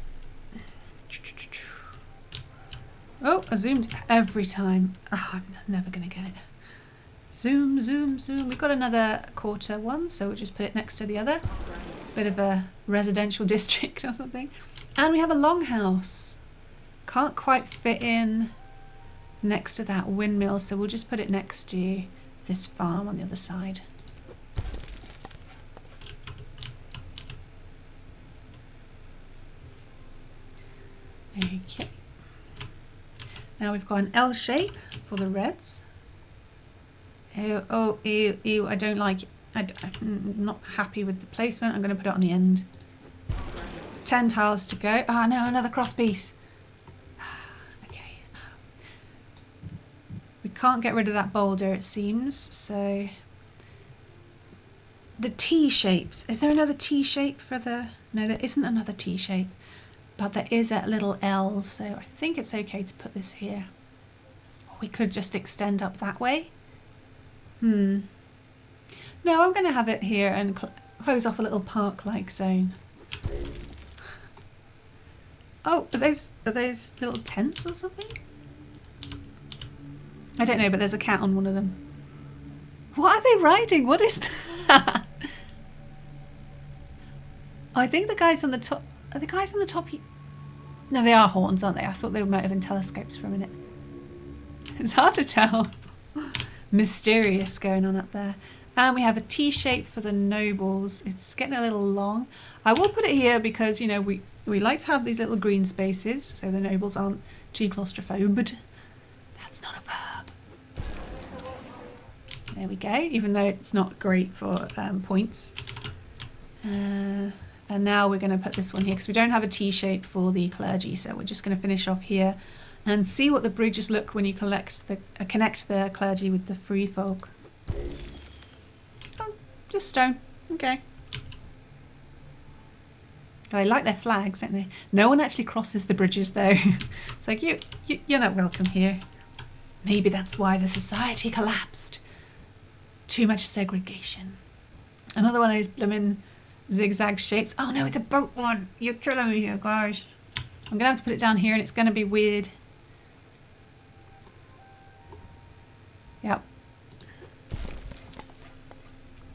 Oh, I zoomed every time. Oh, I'm never gonna get it. Zoom, zoom, zoom. We've got another quarter one, so we'll just put it next to the other. Bit of a residential district or something. And we have a longhouse. Can't quite fit in next to that windmill, so we'll just put it next to this farm on the other side. Okay. Now we've got an L shape for the reds. Ew, oh, ew, ew, I don't like it. I'm not happy with the placement. I'm going to put it on the end. 10 tiles to go. Ah, no, another cross piece. Okay. We can't get rid of that boulder, it seems, so the T shapes. Is there another T shape for the... No, there isn't another T shape. But there is a little L, so I think it's okay to put this here. Or we could just extend up that way. No, I'm going to have it here and close off a little park-like zone. Oh, are those little tents or something? I don't know, but there's a cat on one of them. What are they riding? What is that? Oh, I think the guys on the top... Are the guys on the top... No, they are horns, aren't they? I thought they might have been telescopes for a minute. It's hard to tell. Mysterious going on up there. And we have a T shape for the nobles. It's getting a little long. I will put it here because, you know, we like to have these little green spaces so the nobles aren't too claustrophobic. That's not a verb. There we go, even though it's not great for points. And now we're going to put this one here because we don't have a T shape for the clergy, so we're just going to finish off here and see what the bridges look when you connect the clergy with the free folk. Oh, just stone. Okay. They like their flags, don't they? No one actually crosses the bridges though. It's like, you're not welcome here. Maybe that's why the society collapsed. Too much segregation. Another one of those blooming zigzag shapes. Oh no, it's a boat one. You're killing me here, guys. I'm gonna have to put it down here and it's gonna be weird. Yep.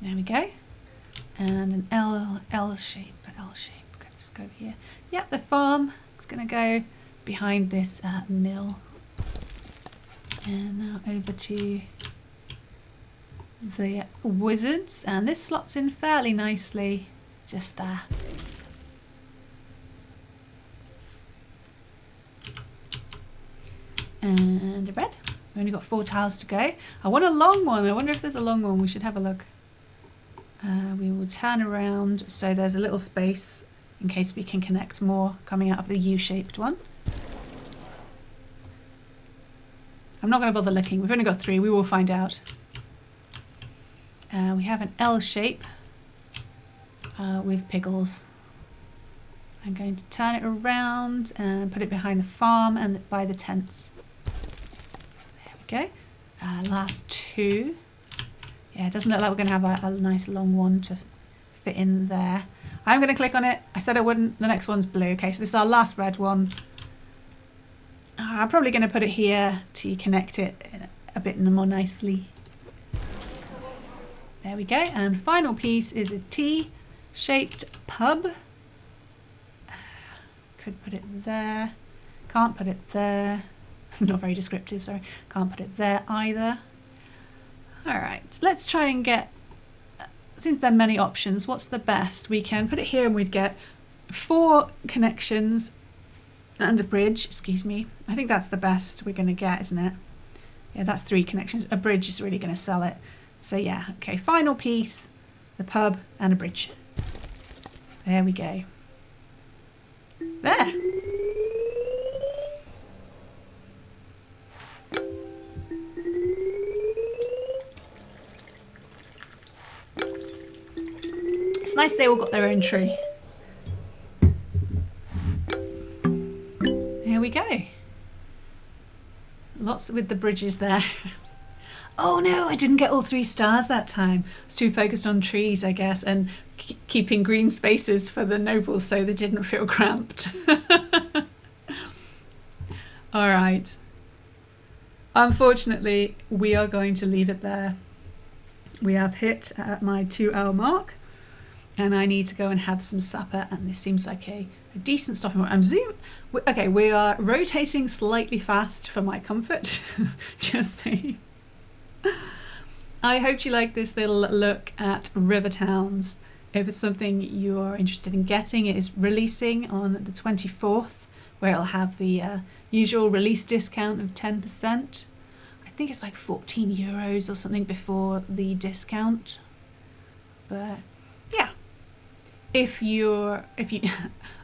There we go. And an L shape. Okay, let's go here. Yep, the farm is gonna go behind this mill. And now over to the wizards, and this slots in fairly nicely just there. And a red. We've only got 4 tiles to go. I want a long one. I wonder if there's a long one. We should have a look. We will turn around so there's a little space in case we can connect more coming out of the U-shaped one. I'm not going to bother looking. We've only got 3. We will find out. We have an L shape with piggles. I'm going to turn it around and put it behind the farm and by the tents. There we go. Last 2. Yeah, it doesn't look like we're going to have a nice long one to fit in there. I'm going to click on it. I said I wouldn't. The next one's blue. Okay, so this is our last red one. I'm probably going to put it here to connect it a bit more nicely. There we go. And final piece is a T-shaped pub. Could put it there. Can't put it there. Not very descriptive, sorry. Can't put it there either. Alright, let's try and get, since there are many options, what's the best? We can put it here and we'd get 4 connections and a bridge, excuse me. I think that's the best we're going to get, isn't it? Yeah, that's 3 connections. A bridge is really going to sell it. So yeah, okay, final piece, the pub and a bridge. There we go. There. It's nice they all got their own tree. Here we go. Lots with the bridges there. Oh no, I didn't get all 3 stars that time. I was too focused on trees, I guess, and keeping green spaces for the nobles so they didn't feel cramped. All right. Unfortunately, we are going to leave it there. We have hit at my 2-hour mark and I need to go and have some supper, and this seems like a decent stopping point. Okay, we are rotating slightly fast for my comfort. Just saying. I hope you like this little look at river towns. If it's something you're interested in getting, it is releasing on the 24th, where it'll have the usual release discount of 10%. I think it's like 14 euros or something before the discount. But yeah,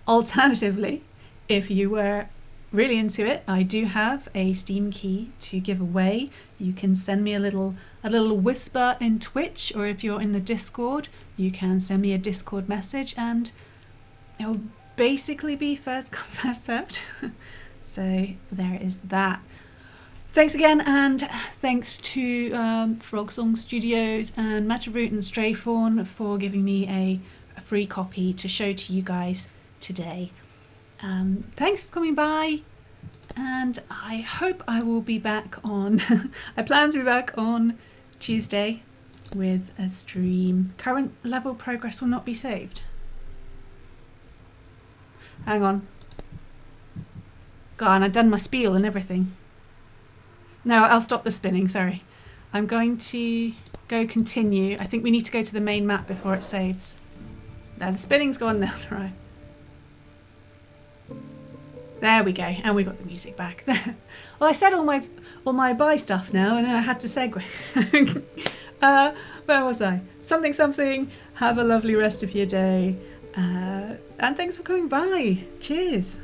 alternatively, if you were really into it, I do have a Steam key to give away. You can send me a little a little whisper in Twitch, or if you're in the Discord, you can send me a Discord message and it'll basically be first come, first served. So there is that. Thanks again, and thanks to Frogsong Studios and Metaroot and StrayFawn for giving me a free copy to show to you guys today. Thanks for coming by, and I hope I will be back on I plan to be back on Tuesday with a stream. Current level progress will not be saved. Hang on. God, and I've done my spiel and everything. No, I'll stop the spinning, sorry. I'm going to go continue. I think we need to go to the main map before it saves. Now the spinning's gone now, right. There we go, and we got the music back. Well, I said all my bye stuff now, and then I had to segue. Where was I? Something, something. Have a lovely rest of your day. And thanks for coming by. Cheers.